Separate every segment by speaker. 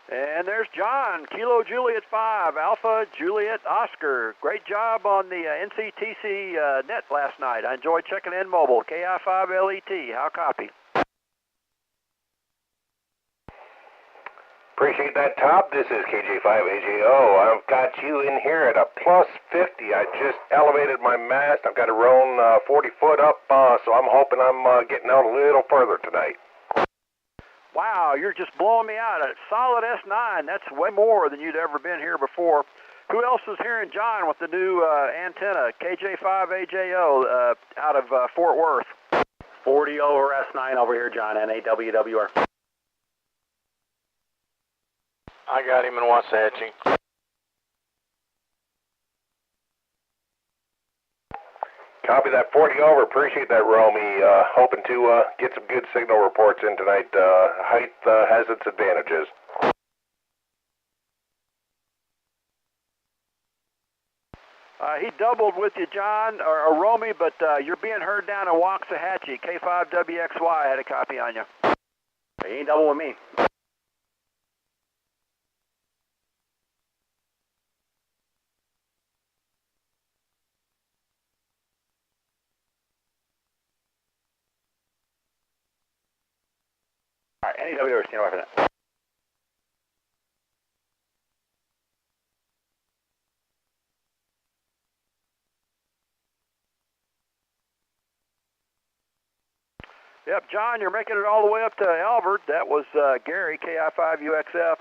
Speaker 1: And there's John, Kilo Juliet 5, Alpha Juliet Oscar. Great job on the NCTC net last night. I enjoyed checking in mobile. KI5LET, how copy?
Speaker 2: Appreciate that, Top. This is KJ5AJO. I've got you in here at a plus 50. I just elevated my mast. I've got it rolling 40 foot up, so I'm hoping I'm getting out a little further tonight.
Speaker 1: Wow, you're just blowing me out. A solid S9. That's way more than you'd ever been here before. Who else is hearing John with the new antenna, KJ5AJO, out of Fort Worth?
Speaker 3: 40 over S9 over here, John, NAWWR.
Speaker 4: I got him in Wasatch.
Speaker 2: Copy that 40 over. Appreciate that, Romy. Hoping to get some good signal reports in tonight. Height has its advantages.
Speaker 1: He doubled with you, John, or Romy, but you're being heard down in Waxahachie. K5WXY had a copy on you.
Speaker 3: He ain't double with me. All right, NAWR, stand by for that.
Speaker 1: Yep, John, you're making it all the way up to Albert. That was Gary, KI5UXF.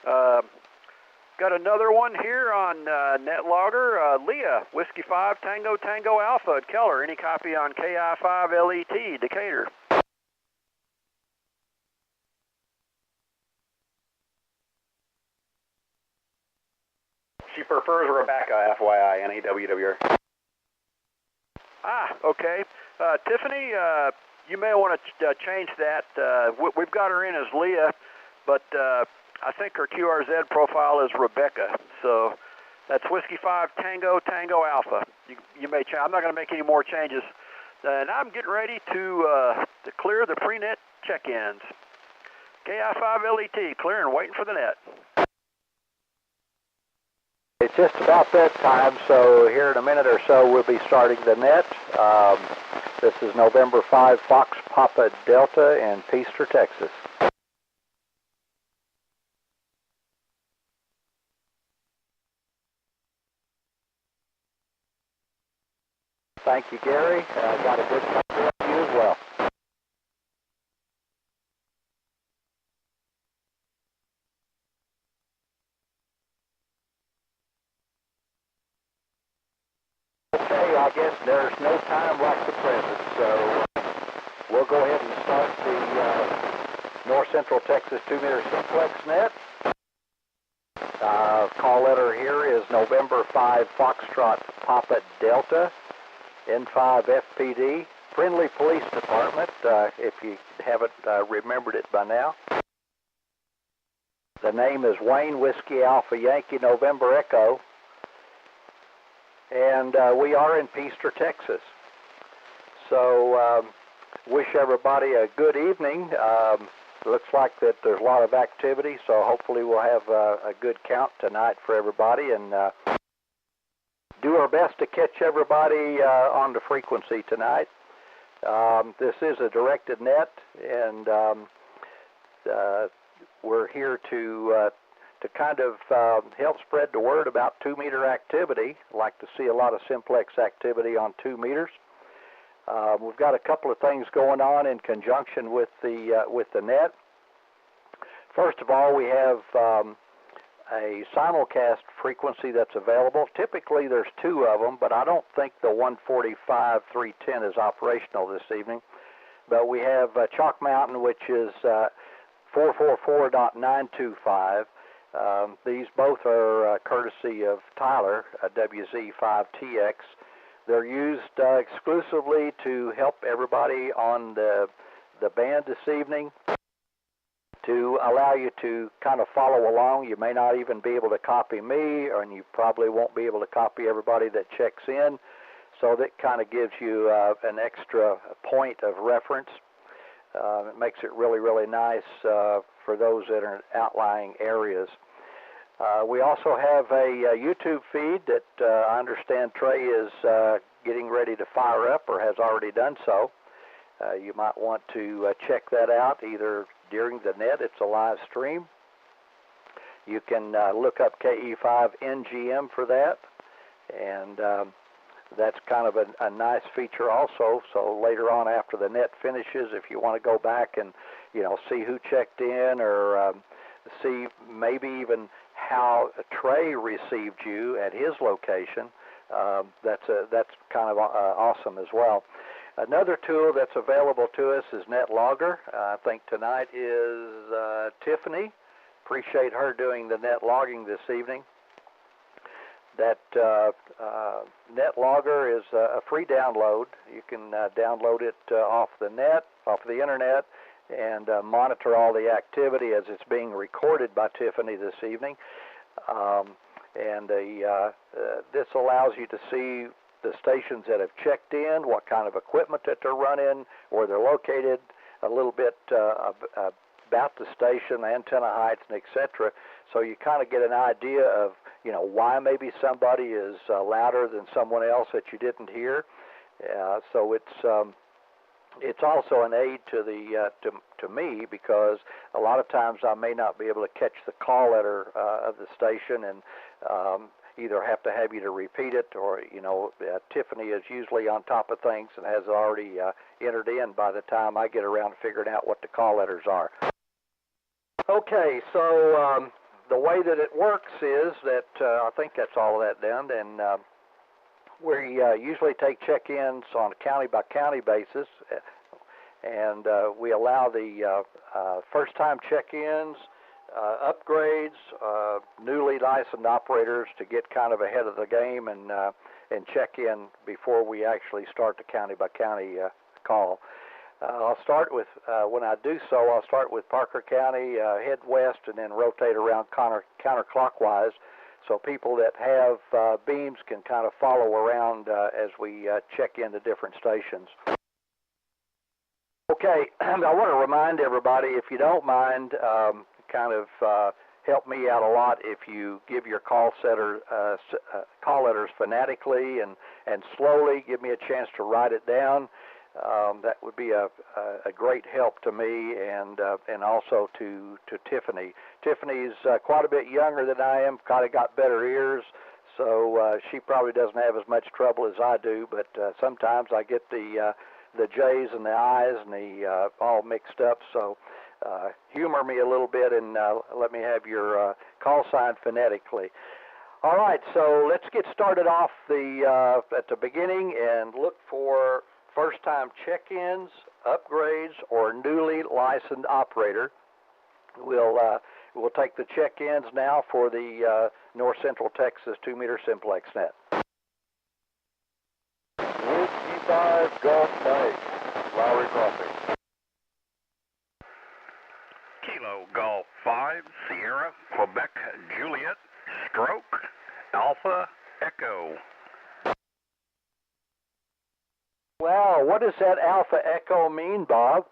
Speaker 1: Got another one here on NetLogger. Leah, Whiskey 5 Tango Tango Alpha at Keller. Any copy on KI5LET, Decatur?
Speaker 3: She prefers Rebecca, FYI, NAWWR.
Speaker 1: Ah, okay. Tiffany, you may want to change that. We've got her in as Leah, but I think her QRZ profile is Rebecca. So that's Whiskey 5 Tango Tango Alpha. You may change. I'm not going to make any more changes. And I'm getting ready to clear the pre-net check-ins. KI5LET, clear and waiting for the net.
Speaker 5: It's just about that time, so here in a minute or so we'll be starting the net. This is November 5 Fox Papa Delta in Peaster, Texas. Thank you, Gary. Got a good couple of you as well. Okay, I guess there's no time like the present, so we'll go ahead and start the North Central Texas 2-meter Simplex net. Call letter here is November 5 Foxtrot Papa Delta, N5 FPD, Friendly Police Department, if you haven't remembered it by now. The name is Wayne Whiskey Alpha Yankee November Echo. And we are in Peaster, Texas. So wish everybody a good evening. Looks like that there's a lot of activity, so hopefully we'll have a good count tonight for everybody, and do our best to catch everybody on the frequency tonight. This is a directed net, and we're here to kind of help spread the word about 2-meter activity. Like to see a lot of Simplex activity on 2 meters. We've got a couple of things going on in conjunction with the net. First of all, we have a simulcast frequency that's available. Typically there's 2 of them, but I don't think the 145-310 is operational this evening. But we have Chalk Mountain, which is 444.925. These both are courtesy of Tyler, WZ5TX. They're used exclusively to help everybody on the band this evening, to allow you to kind of follow along. You may not even be able to copy me, and you probably won't be able to copy everybody that checks in, so that kind of gives you an extra point of reference. It makes it really, really nice for those that are in outlying areas. We also have a YouTube feed that I understand Trey is getting ready to fire up or has already done so. You might want to check that out either during the net. It's a live stream. You can look up KE5NGM for that, and that's kind of a nice feature also. So later on after the net finishes, if you want to go back and see who checked in or see maybe even how Trey received you at his location, that's kind of awesome as well. Another tool that's available to us is NetLogger. I think tonight is Tiffany. Appreciate her doing the net logging this evening. That NetLogger is a free download. You can download it off the net, off the internet, and monitor all the activity as it's being recorded by Tiffany this evening. This allows you to see the stations that have checked in, what kind of equipment that they're running, where they're located, a little bit about the station, antenna heights, and etc. So you kind of get an idea of why maybe somebody is louder than someone else that you didn't hear. So it's also an aid to the to me, because a lot of times I may not be able to catch the call letter of the station, and either have to have you to repeat it, or Tiffany is usually on top of things and has already entered in by the time I get around to figuring out what the call letters are. Okay, so the way that it works is that I think that's all of that done, and we usually take check-ins on a county-by-county basis, and we allow the first-time check-ins, upgrades, newly licensed operators to get kind of ahead of the game and check in before we actually start the county-by-county call. I'll start with, when I do so, I'll start with Parker County, head west, and then rotate around counterclockwise, so people that have beams can kind of follow around as we check into different stations. Okay, I want to remind everybody, if you don't mind, kind of help me out a lot if you give your call letters phonetically and slowly. Give me a chance to write it down. That would be a great help to me and also to Tiffany. Tiffany's quite a bit younger than I am, kind of got better ears, so she probably doesn't have as much trouble as I do, but sometimes I get the J's and the I's and the all mixed up, so humor me a little bit and let me have your call sign phonetically. All right, so let's get started off at the beginning and look for first-time check-ins, upgrades, or newly licensed operator. We'll take the check-ins now for the North Central Texas 2-meter Simplex net. Whiskey 5 Golf Mike, Lowry Crossing.
Speaker 6: Kilo Golf 5 Sierra Quebec Juliet Stroke Alpha Echo.
Speaker 5: Wow, what does that Alpha Echo mean, Bob?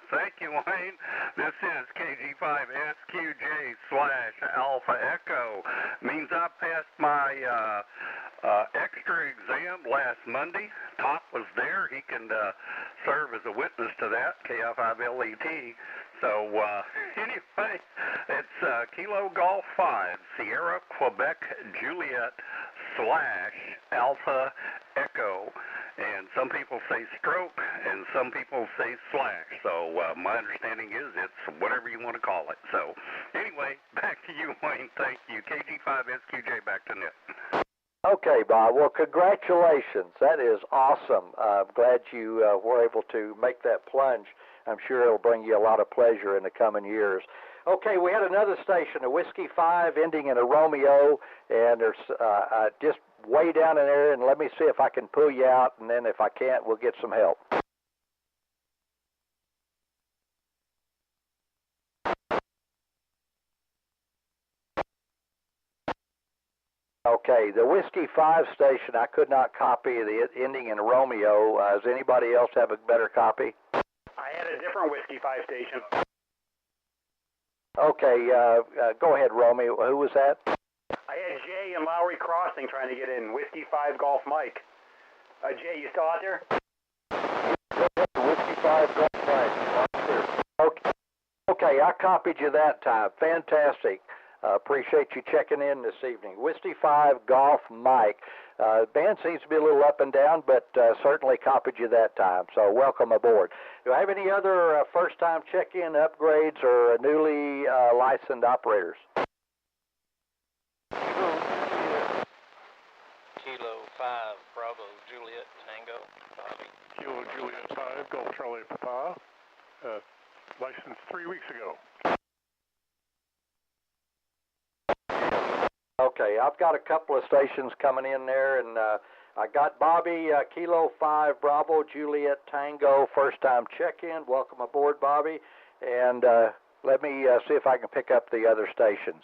Speaker 6: Thank you, Wayne. This is KG5SQJ/Alpha Echo. Means I passed my extra exam last Monday. Top was there. He can serve as a witness to that, KI5LET. So anyway, it's Kilo Golf 5 Sierra Quebec Juliet /Alpha Echo. And some people say stroke, and some people say slash. So my understanding is it's whatever you want to call it. So anyway, back to you, Wayne. Thank you. KG5SQJ, back to net.
Speaker 5: Okay, Bob. Well, congratulations. That is awesome. I'm glad you were able to make that plunge. I'm sure it'll bring you a lot of pleasure in the coming years. Okay, we had another station, a Whiskey 5 ending in a Romeo, and there's just way down in there, and let me see if I can pull you out, and then if I can't, we'll get some help. Okay, the Whiskey 5 station, I could not copy the ending in Romeo. Does anybody else have a better copy?
Speaker 3: I had a different Whiskey 5 station.
Speaker 5: Okay, go ahead, Romeo. Who was that?
Speaker 3: I had Jay in Lowry Crossing trying to get in. Whiskey 5 Golf Mike. Jay, you still out there?
Speaker 5: Whiskey 5 Golf Mike. Okay, I copied you that time. Fantastic. Appreciate you checking in this evening. Whiskey 5 Golf Mike. Band seems to be a little up and down, but certainly copied you that time. So welcome aboard. Do I have any other first-time check-in upgrades or newly licensed operators?
Speaker 4: Kilo 5 Bravo Juliet Tango Bobby.
Speaker 7: Kilo Juliet 5 Golf Charlie Papa. Licensed 3 weeks ago.
Speaker 5: Okay, I've got a couple of stations coming in there, and I got Bobby, Kilo 5 Bravo Juliet Tango, first-time check-in. Welcome aboard, Bobby. And let me see if I can pick up the other stations.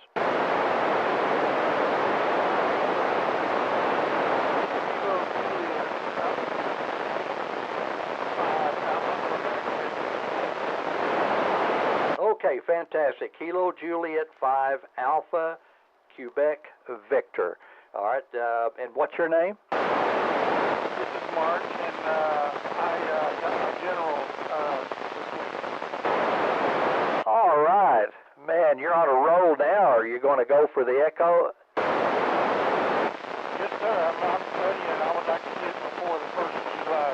Speaker 5: Okay, fantastic. Kilo Juliet 5 Alpha Quebec Victor. All right, and what's your name?
Speaker 8: This is Mark, and I got my general this week.
Speaker 5: All right. Man, you're on a roll now. Are you going to go for the Echo?
Speaker 8: Yes, sir. I'm studying. I would like to get it before the 1st of July.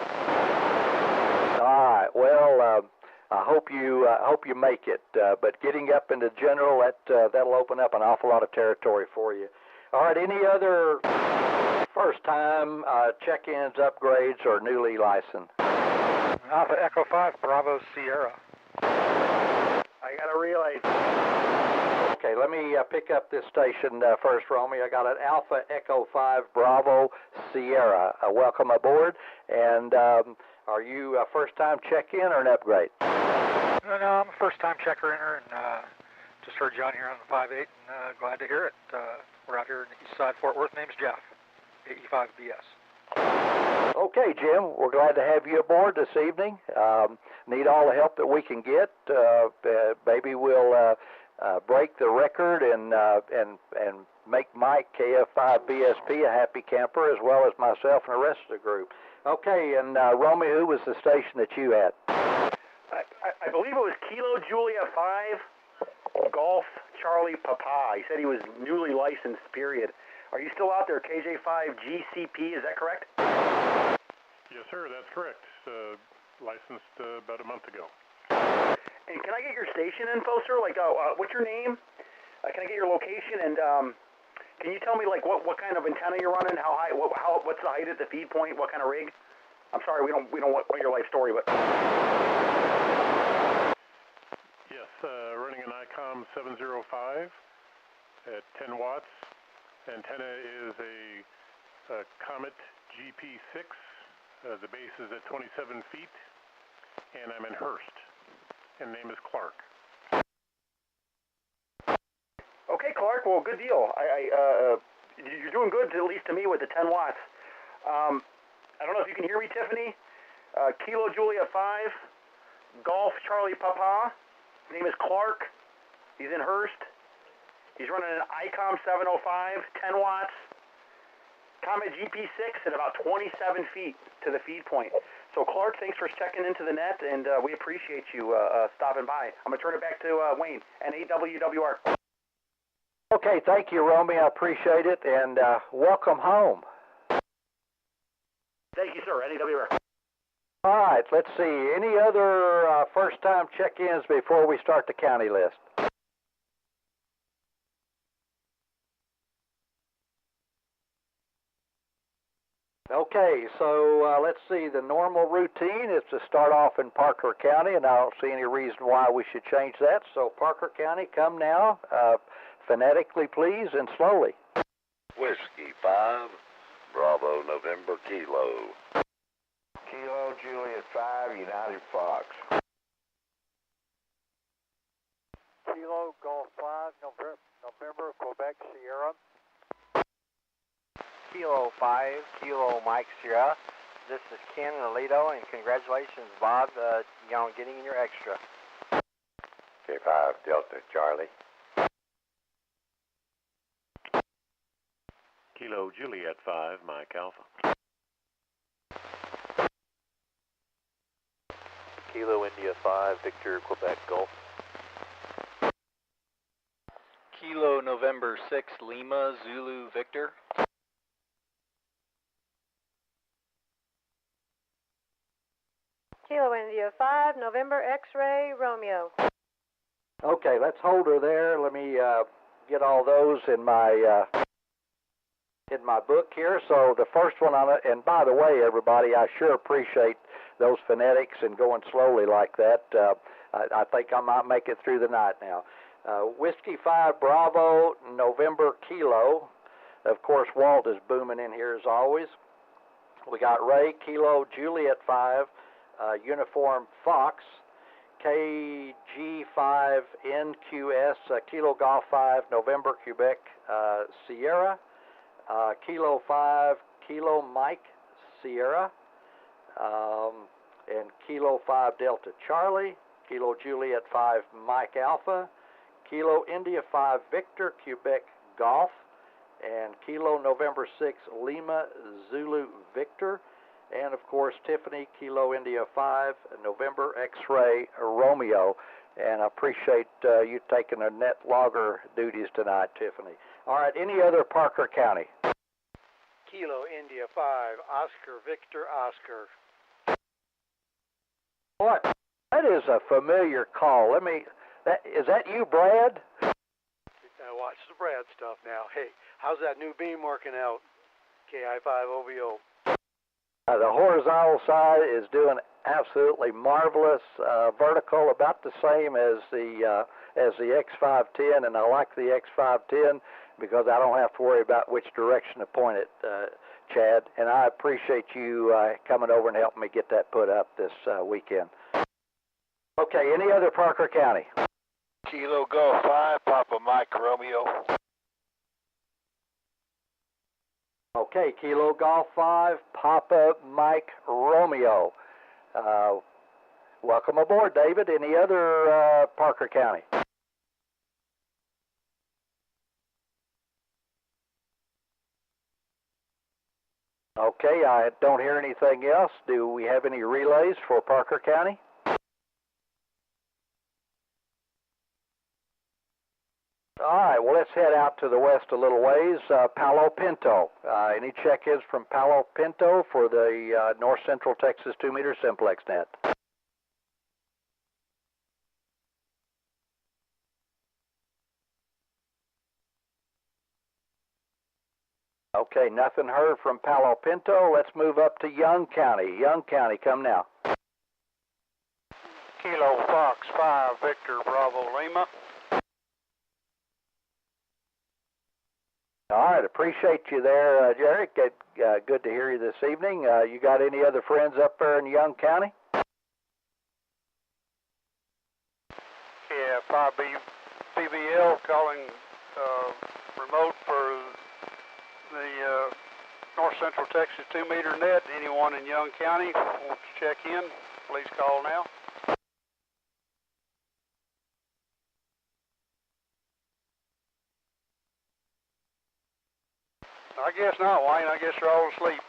Speaker 5: All right. Well, I hope you make it. But getting up into general, that'll open up an awful lot of territory for you. All right. Any other first-time check-ins, upgrades, or newly licensed?
Speaker 8: Alpha Echo 5 Bravo Sierra.
Speaker 3: I got a relay.
Speaker 5: Okay, let me pick up this station first, Romy. I got an Alpha Echo 5 Bravo Sierra. Welcome aboard. And are you a first-time check-in or an upgrade?
Speaker 8: No, I'm a first-time checker-inner, and just heard you on here on the 5.8, and glad to hear it. We're out here in the east side Fort Worth. Name's Jeff, AE5BS.
Speaker 5: Okay, Jim, we're glad to have you aboard this evening. Need all the help that we can get. Maybe we'll break the record and make Mike KF5BSP a happy camper, as well as myself and the rest of the group. Okay, and Romy, who was the station that you had?
Speaker 3: I believe it was Kilo Julia 5 Golf Charlie Papa. He said he was newly licensed, period. Are you still out there, KJ5 GCP, is that correct?
Speaker 7: Yes, sir, that's correct. Licensed about a month ago.
Speaker 3: And can I get your station info, sir? Like, what's your name? Can I get your location? And can you tell me, like, what kind of antenna you're running? How high? What's the height at the feed point? What kind of rig? I'm sorry, we don't want your life story, but.
Speaker 7: Yes, running an ICOM 705 at 10 watts. Antenna is a Comet GP6. The base is at 27 feet, and I'm in Hurst, and name is Clark.
Speaker 3: Okay, Clark. Well, good deal. You're doing good, at least to me, with the 10 watts. I don't know if you can hear me, Tiffany. Kilo Julia 5, Golf Charlie Papa. His name is Clark. He's in Hurst. He's running an ICOM 705, 10 watts. Comet GP6 at about 27 feet to the feed point. So, Clark, thanks for checking into the net, and we appreciate you stopping by. I'm going to turn it back to Wayne and AWWR.
Speaker 5: Okay, thank you, Romy. I appreciate it, and welcome home.
Speaker 3: Thank you, sir. NAWR.
Speaker 5: All right, let's see. Any other first-time check-ins before we start the county list? Okay, so let's see. The normal routine is to start off in Parker County, and I don't see any reason why we should change that. So Parker County, come now, phonetically, please, and slowly.
Speaker 9: Whiskey 5, Bravo November Kilo.
Speaker 2: Kilo Juliet 5, United Fox.
Speaker 8: Kilo Golf 5 November Quebec Sierra.
Speaker 10: Kilo 5, Kilo Mike Sierra. This is Ken and Alito, and congratulations, Bob, on getting your extra.
Speaker 9: K5 Delta Charlie.
Speaker 7: Kilo Juliet 5, Mike Alpha.
Speaker 11: Kilo India 5, Victor Quebec Golf.
Speaker 4: Kilo November 6, Lima Zulu Victor.
Speaker 12: Kilo India 5, November X-Ray Romeo.
Speaker 5: Okay, let's hold her there. Let me get all those in my book here. So the first one on it, and by the way, everybody, I sure appreciate those phonetics and going slowly like that. I think I might make it through the night now. Whiskey 5 Bravo November Kilo. Of course, Walt is booming in here as always. We got Ray Kilo Juliet 5 Uniform Fox. KG5NQS Kilo Golf 5 November Quebec Sierra. Kilo 5 Kilo Mike Sierra. And Kilo 5 Delta Charlie. Kilo Juliet 5 Mike Alpha. Kilo India 5 Victor Quebec Golf. And Kilo November 6 Lima Zulu Victor. And of course Tiffany Kilo India 5 November X-Ray Romeo. And I appreciate you taking the net logger duties tonight, Tiffany. All right, any other Parker County?
Speaker 13: Kilo India 5 Oscar Victor Oscar.
Speaker 5: What? That is a familiar call. Is that you, Brad?
Speaker 13: Watch the Brad stuff now. Hey, how's that new beam working out? KI5OVO.
Speaker 5: The horizontal side is doing absolutely marvelous. Vertical about the same as the X510, and I like the X510 because I don't have to worry about which direction to point it, Chad. And I appreciate you coming over and helping me get that put up this weekend. Okay, any other Parker County?
Speaker 11: Kilo Golf 5, Papa Mike Romeo.
Speaker 5: Okay, Kilo Golf 5, Papa Mike Romeo. Welcome aboard, David. Any other Parker County? Okay, I don't hear anything else. Do we have any relays for Parker County? All right, well, let's head out to the west a little ways. Palo Pinto. Any check-ins from Palo Pinto for the North Central Texas 2-meter Simplex net? Okay, nothing heard from Palo Pinto. Let's move up to Young County. Young County, come now.
Speaker 13: Kilo Fox 5 Victor Bravo Lima.
Speaker 5: All right, appreciate you there, Jerry. Good to hear you this evening. You got any other friends up there in Young County?
Speaker 13: Yeah, 5B BBL calling remote for the North Central Texas 2-meter net. Anyone in Young County wants to check in, please call now. I guess not, Wayne. I guess you're all asleep.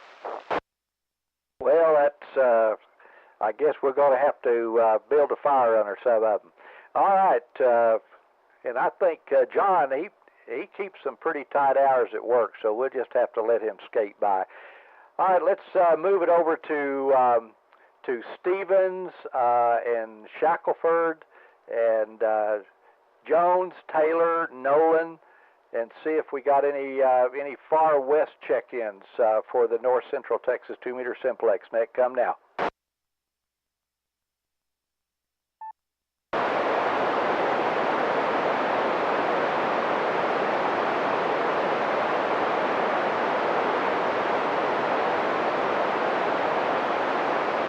Speaker 5: Well, that's, I guess we're going to have to build a fire under some of them. All right, and I think John, he keeps some pretty tight hours at work, so we'll just have to let him skate by. All right, let's move it over to Stevens and Shackelford and Jones, Taylor, Nolan, and see if we got any far west check-ins for the North Central Texas 2-meter Simplex net. Come now.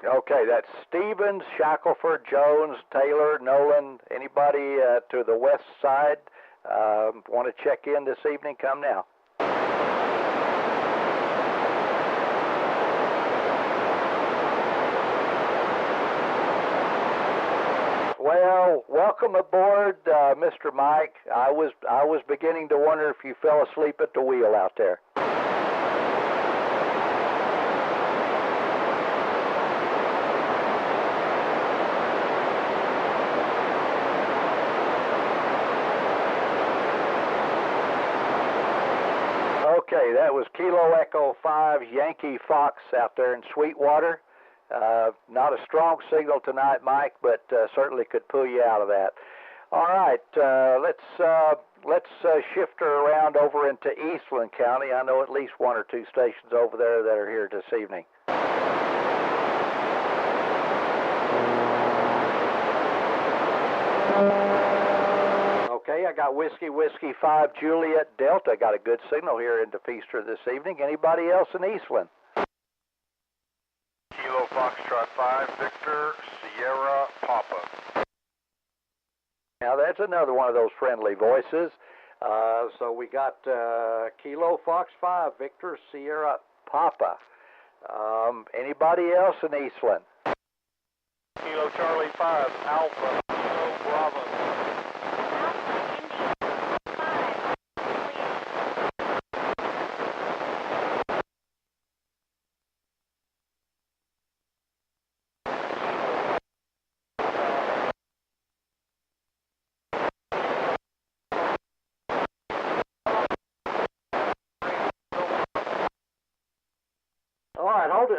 Speaker 5: Okay, that's Stevens, Shackelford, Jones, Taylor, Nolan. Anybody to the west side want to check in this evening? Come now. Well, welcome aboard, Mr. Mike. I was beginning to wonder if you fell asleep at the wheel out there. Okay, that was Kilo Echo 5 Yankee Fox out there in Sweetwater. Not a strong signal tonight, Mike, but certainly could pull you out of that. All right, let's shift her around over into Eastland County. I know at least one or two stations over there that are here this evening. Okay, I got Whiskey 5 Juliet Delta. Got a good signal here into Feaster this evening. Anybody else in Eastland?
Speaker 2: Kilo Foxtrot 5 Victor Sierra Papa.
Speaker 5: Now that's another one of those friendly voices. So we got Kilo Fox 5 Victor Sierra Papa. Anybody else in Eastland?
Speaker 11: Kilo Charlie 5 Alpha Kilo Bravo.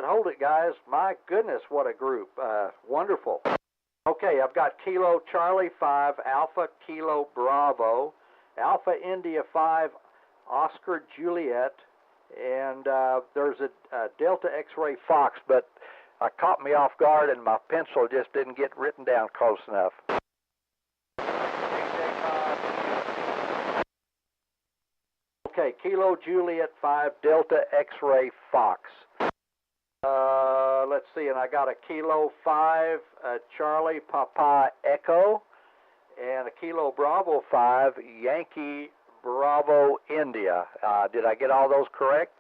Speaker 5: Hold it, guys. My goodness, what a group. Wonderful. Okay, I've got Kilo Charlie 5, Alpha Kilo Bravo, Alpha India 5, Oscar Juliet, and there's a Delta X-Ray Fox, but caught me off guard and my pencil just didn't get written down close enough. Okay, Kilo Juliet 5, Delta X-Ray Fox. Let's see, and I got a Kilo 5 Charlie Papa Echo and a Kilo Bravo 5 Yankee Bravo India. Did I get all those correct?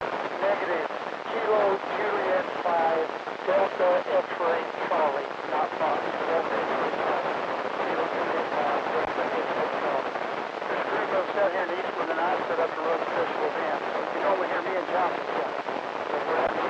Speaker 11: Negative. Kilo Juliet 5 Delta X-Ray Charlie, not Fox. Delta X-Ray Charlie. Kilo Juliet 5 Delta X-Ray Charlie. This crew goes out here in Eastland and I set up a road special event. You normally hear me and Johnson together. But we're out here.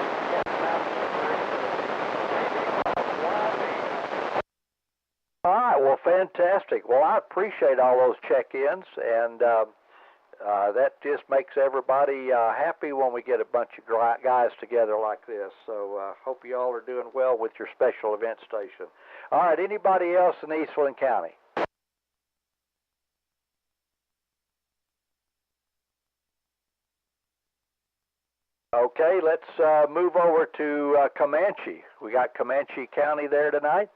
Speaker 5: All right, well, fantastic. Well, I appreciate all those check-ins, and that just makes everybody happy when we get a bunch of guys together like this. So hope you all are doing well with your special event station. All right, anybody else in Eastland County? Okay, let's move over to Comanche. We got Comanche County there tonight.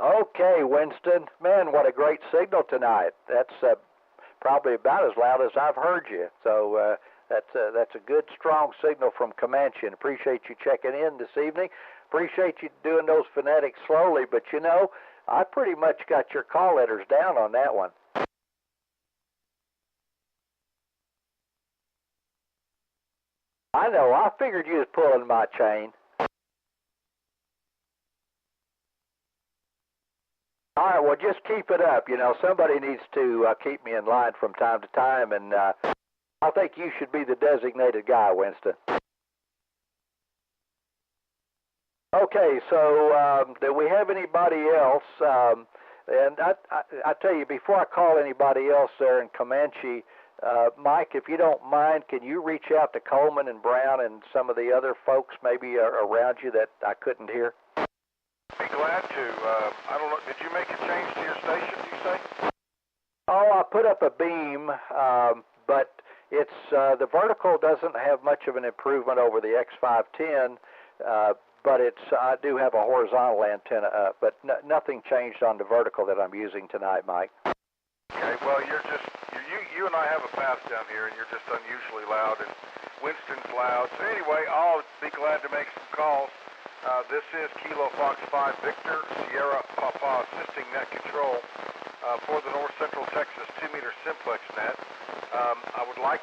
Speaker 5: Okay, Winston. Man, what a great signal tonight. That's probably about as loud as I've heard you. So that's a good, strong signal from Comanche, and appreciate you checking in this evening. Appreciate you doing those phonetics slowly, but you know, I pretty much got your call letters down on that one. I know, I figured you was pulling my chain. All right, well, just keep it up. You know, somebody needs to keep me in line from time to time, and I think you should be the designated guy, Winston. Okay, so do we have anybody else? And I tell you, before I call anybody else there in Comanche, Mike, if you don't mind, can you reach out to Coleman and Brown and some of the other folks maybe around you that I couldn't hear?
Speaker 2: Be glad to. I don't know, did you make a change to your station, you say?
Speaker 5: Oh, I put up a beam, but it's the vertical doesn't have much of an improvement over the X510, but I do have a horizontal antenna up, but nothing changed on the vertical that I'm using tonight, Mike.
Speaker 2: Okay, well, you and I have a path down here, and you're just unusually loud, and Winston's loud. So anyway, I'll be glad to make some calls. This is Kilo Fox 5 Victor Sierra Papa assisting net control for the North Central Texas 2-meter Simplex net.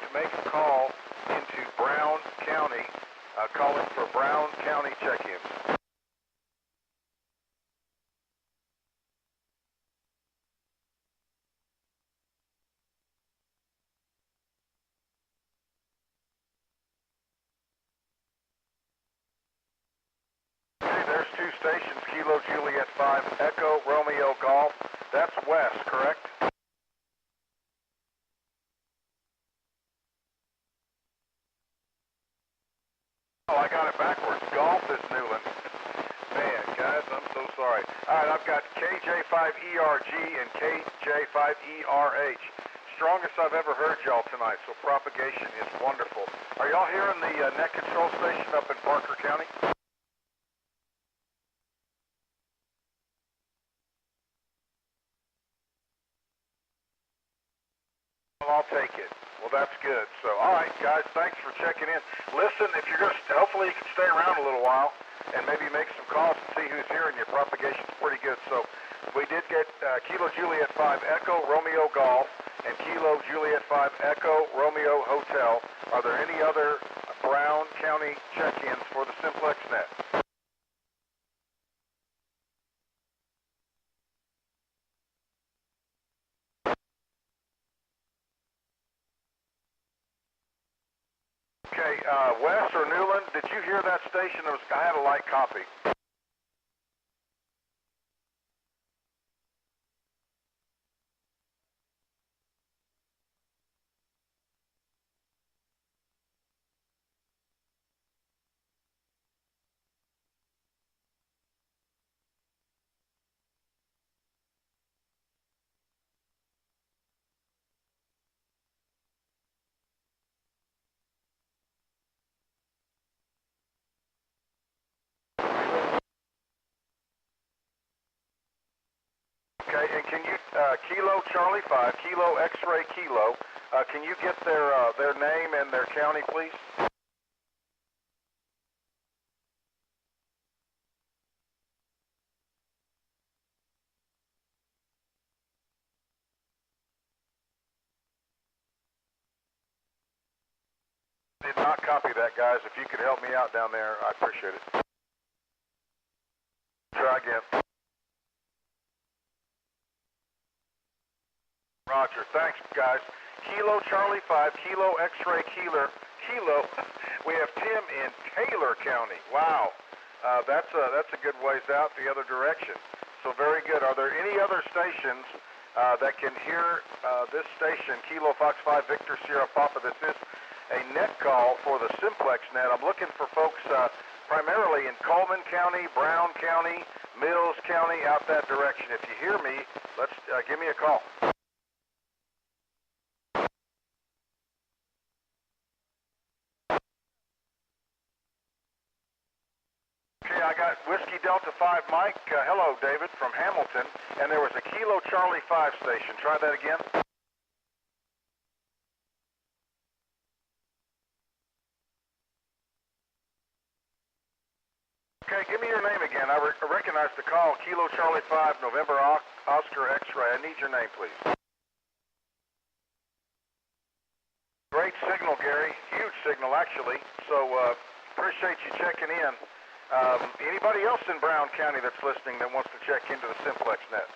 Speaker 2: like to make a call into Brown County, calling for Brown County check-ins. Okay, there's 2 stations, Kilo Juliet 5, Echo Romeo Golf. That's west, correct? Oh, I got it backwards. Golf is Newland. Man, guys, I'm so sorry. All right, I've got KJ5ERG and KJ5ERH. Strongest I've ever heard y'all tonight, so propagation is wonderful. Are y'all hearing the net control station up in Parker County? Well, I'll take it. Well, that's good. So, all right, guys, thanks for checking in. Listen, if you're going to, hopefully you can stay around a little while and maybe make some calls and see who's hearing you. Propagation's pretty good. So, we did get Kilo Juliet 5 Echo Romeo Golf and Kilo Juliet 5 Echo Romeo Hotel. Are there any other Brown County check-ins for the Simplex net? Okay, Wes or Newland, did you hear that station? I had a light copy. Okay, and can you, Kilo Charlie 5, Kilo X-Ray Kilo, can you get their name and their county, please? Did not copy that, guys. If you could help me out down there, I appreciate it. Try again. Roger. Thanks, guys. Kilo Charlie 5, Kilo X-Ray Kilo. We have Tim in Taylor County. Wow. That's a good ways out the other direction. So very good. Are there any other stations that can hear this station, Kilo Fox 5 Victor Sierra Papa? This is a net call for the Simplex net. I'm looking for folks primarily in Coleman County, Brown County, Mills County, out that direction. If you hear me, let's give me a call. Okay, I got Whiskey Delta 5 Mike. Hello, David, from Hamilton. And there was a Kilo Charlie 5 station. Try that again. Okay, give me your name again. I recognize the call. Kilo Charlie 5, November Oscar X-Ray. I need your name, please. Great signal, Gary. Huge signal, actually. So, appreciate you checking in. Anybody else in Brown County that's listening that wants to check into the Simplex net?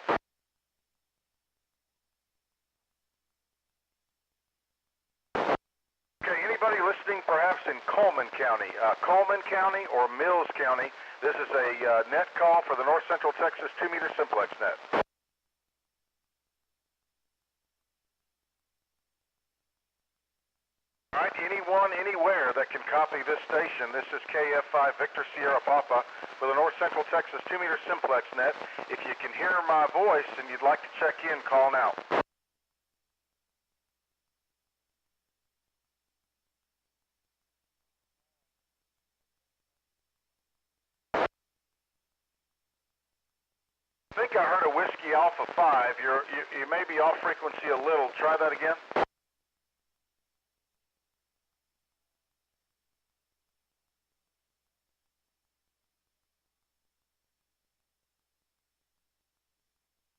Speaker 2: Okay, anybody listening perhaps in Coleman County or Mills County, this is a net call for the North Central Texas 2-meter Simplex net. All right, anyone, anywhere that can copy this station, this is KF5 Victor Sierra Papa for the North Central Texas 2-meter Simplex net. If you can hear my voice and you'd like to check in, call now. I think I heard a Whiskey Alpha 5. You may be off frequency a little. Try that again.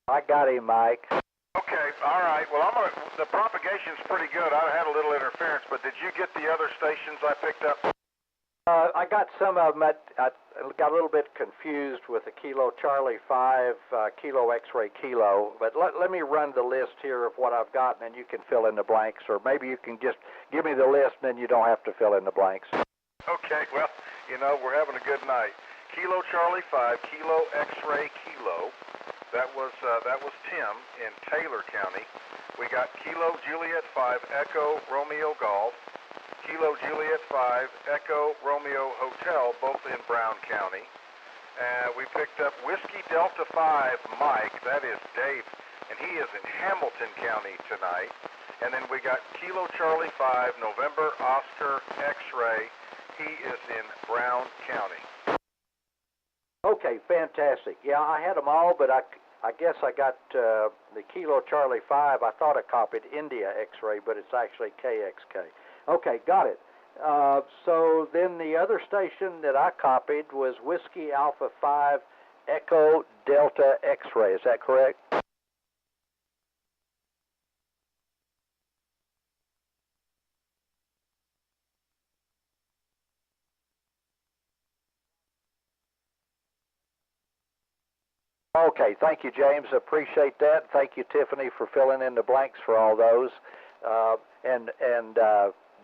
Speaker 5: I got him, Mike.
Speaker 2: Okay, all right. Well, the propagation's pretty good. I had a little interference, but did you get the other stations I picked up?
Speaker 5: I got some of them. I got a little bit confused with the Kilo Charlie 5, Kilo X-Ray Kilo, but let me run the list here of what I've got, and then you can fill in the blanks, or maybe you can just give me the list, and then you don't have to fill in the blanks.
Speaker 2: Okay, well, you know, we're having a good night. Kilo Charlie 5, Kilo X-Ray Kilo. That was Tim in Taylor County. We got Kilo Juliet 5, Echo Romeo Golf. Kilo Juliet 5, Echo Romeo Hotel, both in Brown County. We picked up Whiskey Delta 5, Mike, that is Dave, and he is in Hamilton County tonight. And then we got Kilo Charlie 5, November Oscar X-Ray, he is in Brown County.
Speaker 5: Okay, fantastic. Yeah, I had them all, but I guess I got the Kilo Charlie 5. I thought I copied India X-Ray, but it's actually KXK. Okay, got it. So then the other station that I copied was Whiskey Alpha 5 Echo Delta X-Ray. Is that correct? Okay, thank you, James. Appreciate that. Thank you, Tiffany, for filling in the blanks for all those.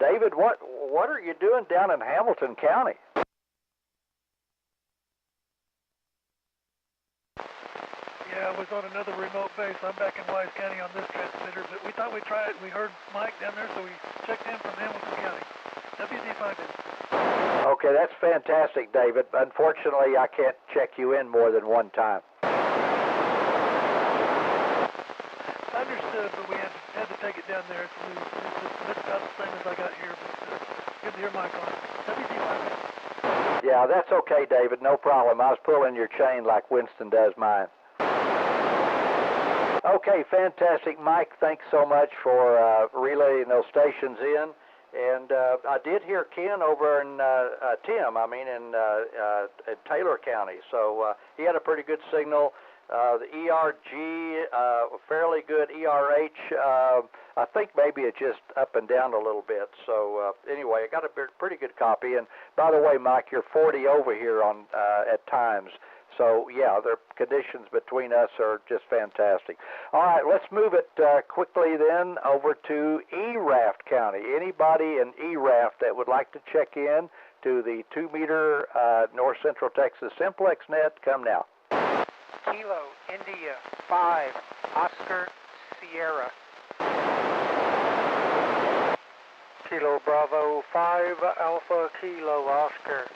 Speaker 5: David, what are you doing down in Hamilton County?
Speaker 14: Yeah, I was on another remote base. I'm back in Wise County on this transmitter, but we thought we'd try it. We heard Mike down there, so we checked in from Hamilton County. WD5 in.
Speaker 5: Okay, that's fantastic, David. Unfortunately, I can't check you in more than one time.
Speaker 14: Understood, but we had to take it down there. It's about the same as I got here, but good to hear Mike on it. WD5.
Speaker 5: Yeah, that's okay, David. No problem. I was pulling your chain like Winston does mine. Okay, fantastic, Mike. Thanks so much for relaying those stations in. And I did hear Ken over in in Taylor County. So he had a pretty good signal. The ERG, fairly good. ERH, I think maybe it just up and down a little bit. So anyway, I got a pretty good copy. And by the way, Mike, you're 40 over here on at times. So yeah, the conditions between us are just fantastic. All right, let's move it quickly then over to ERAFT County. Anybody in ERAFT that would like to check in to the 2-meter North Central Texas Simplex net, come now.
Speaker 15: Kilo India 5 Oscar Sierra.
Speaker 11: Kilo Bravo 5 Alpha Kilo Oscar.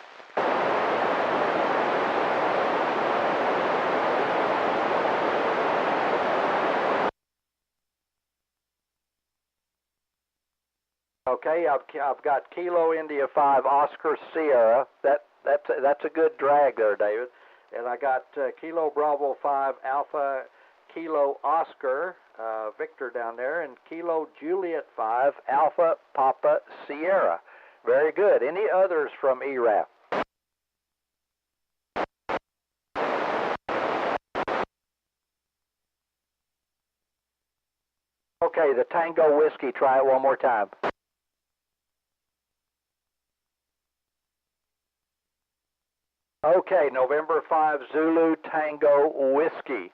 Speaker 5: Okay, I've got Kilo India 5 Oscar Sierra. That's a good drag there, David. And I got Kilo Bravo 5 Alpha Kilo Oscar Victor down there, and Kilo Juliet 5 Alpha Papa Sierra. Very good. Any others from ERAF? Okay, the Tango Whiskey. Try it one more time. Okay, November 5 Zulu Tango Whiskey.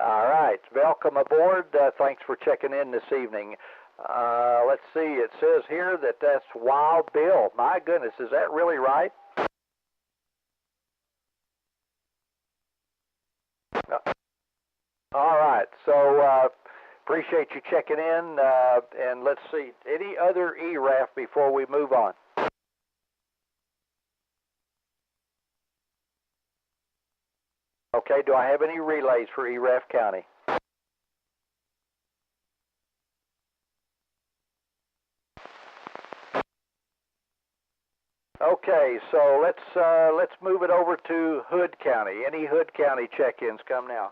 Speaker 5: All right, welcome aboard. Thanks for checking in this evening. Let's see, it says here that that's Wild Bill. My goodness, is that really right? All right, so appreciate you checking in, and let's see, any other ERAF before we move on? Okay, do I have any relays for ERAF County? Okay, so let's move it over to Hood County. Any Hood County check-ins, come now.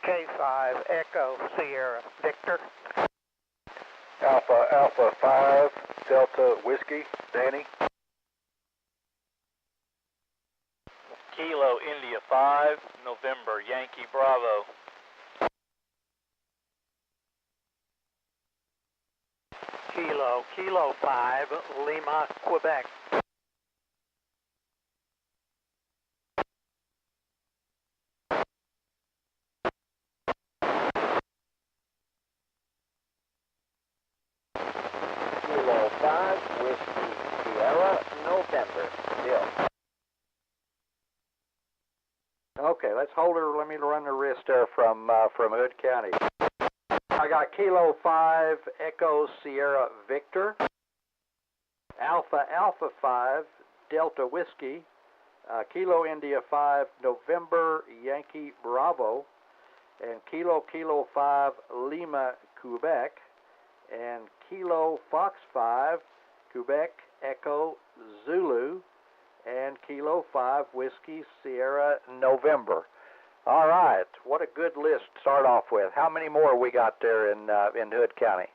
Speaker 15: K5 Echo Sierra Victor.
Speaker 2: Alpha 5 Delta Whiskey, Danny.
Speaker 4: Kilo India 5, November, Yankee Bravo.
Speaker 15: Kilo 5, Lima, Quebec.
Speaker 5: Kilo 5, Whiskey Sierra, November. Deal. Okay, let's hold her. Let me run the wrist there from Hood County. I got Kilo 5, Echo Sierra Victor, Alpha 5, Delta Whiskey, Kilo India 5, November Yankee Bravo, and Kilo 5, Lima, Quebec, and Kilo Fox 5, Quebec Echo Zulu, and Kilo 5, Whiskey Sierra November. All right, what a good list to start off with. How many more we got there in Hood County?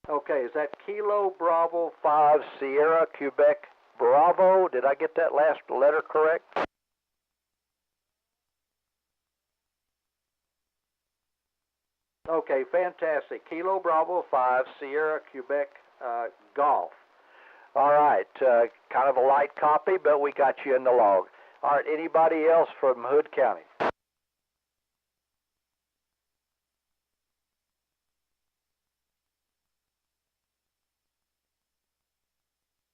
Speaker 5: Okay, is that Kilo Bravo 5 Sierra Quebec Bravo? Did I get that last letter correct? Okay, fantastic. Kilo Bravo 5 Sierra Quebec Golf. All right, kind of a light copy, but we got you in the log. All right, anybody else from Hood County?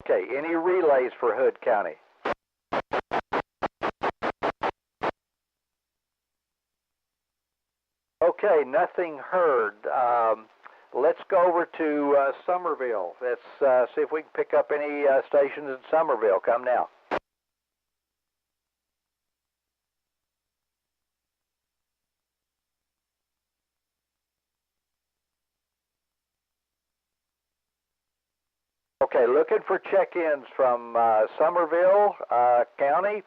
Speaker 5: Okay, any relays for Hood County? Okay, nothing heard. Let's go over to Somerville. Let's see if we can pick up any stations in Somerville. Come now. Okay, looking for check-ins from Somerville County.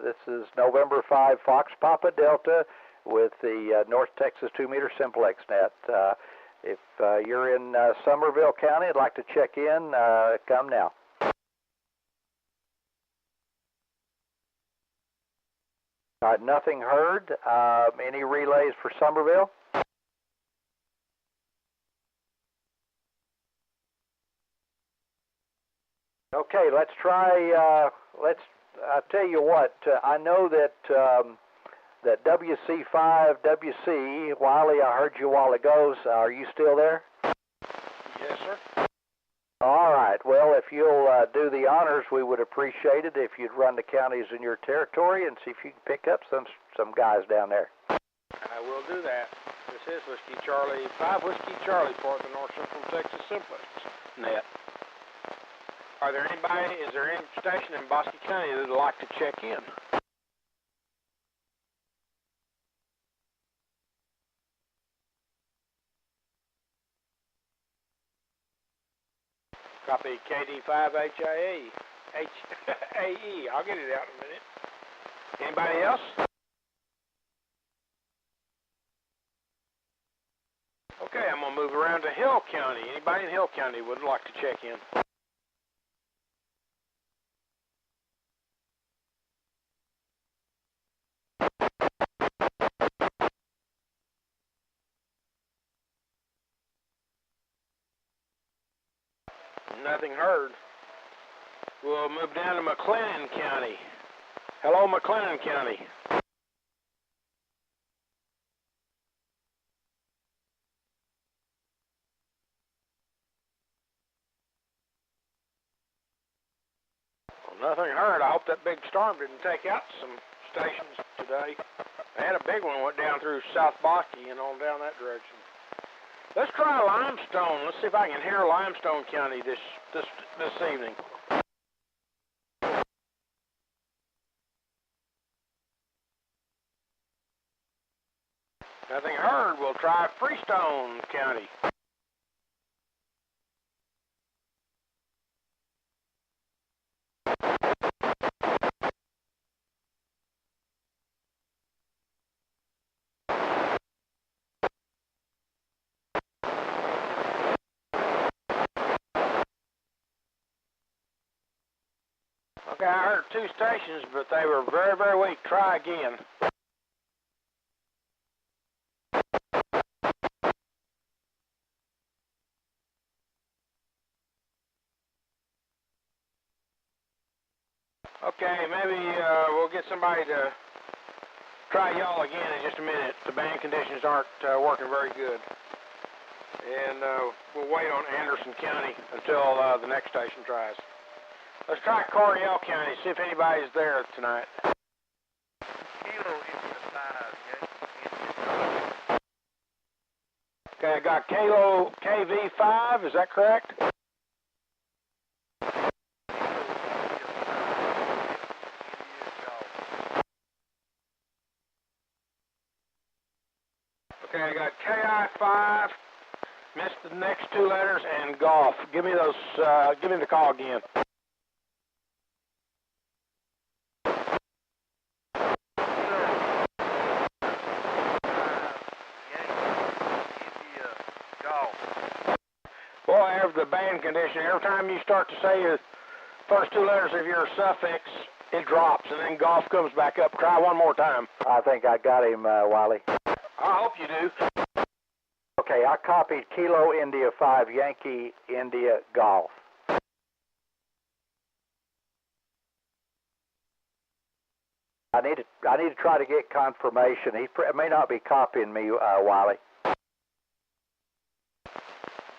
Speaker 5: This is November 5 Fox Papa Delta with the North Texas 2-meter Simplex net. If you're in Somerville County, I'd like to check in. Come now. All right, nothing heard. Any relays for Somerville? Okay, let's try. I'll tell you what. I know that that WC5 WC Wiley. I heard you a while ago. Are you still there?
Speaker 16: Yes, sir.
Speaker 5: All right. Well, if you'll do the honors, we would appreciate it if you'd run the counties in your territory and see if you can pick up some guys down there.
Speaker 16: I will do that. This is Whiskey Charlie 5 Whiskey Charlie for the North Central Texas Simplex net. Is there any station in Bosque County that would like to check in? Copy KD5HAE. HAE. I'll get it out in a minute. Anybody else? Okay, I'm going to move around to Hill County. Anybody in Hill County would like to check in? Nothing heard. We'll move down to McLennan County. Hello, McLennan County. Well, nothing heard. I hope that big storm didn't take out some stations today. They had a big one went down through South Bosque and on down that direction. Let's try Limestone. Let's see if I can hear Limestone County this evening. Nothing heard. We'll try Freestone County. Okay, I heard 2 stations, but they were very, very weak. Try again. Okay, maybe we'll get somebody to try y'all again in just a minute. The band conditions aren't working very good. And we'll wait on Anderson County until the next station tries. Let's try Coryell County, see if anybody's there tonight.
Speaker 17: Kilo India 5,
Speaker 16: Okay, I got Kilo KV5, is that correct? Okay, I got KI5, missed the next 2 letters, and golf. Give me those, give me the call again. Boy, the band condition, every time you start to say the first 2 letters of your suffix, it drops, and then golf comes back up. Try one more time.
Speaker 5: I think I got him, Wiley.
Speaker 16: I hope you do.
Speaker 5: Okay, I copied Kilo India 5, Yankee India Golf. I need to try to get confirmation. He may not be copying me, Wiley.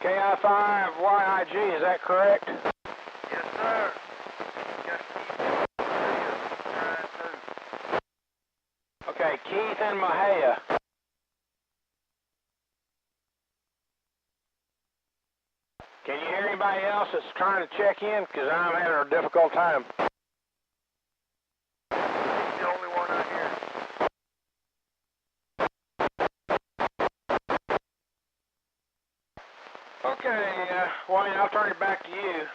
Speaker 16: KI5YIG, is that correct?
Speaker 17: Yes, sir.
Speaker 16: Okay, Keith and Mahia. Can you hear anybody else that's trying to check in? Because I'm having a difficult time.
Speaker 17: He's the only one out here.
Speaker 16: Okay, Wayne, I'll turn it back to you.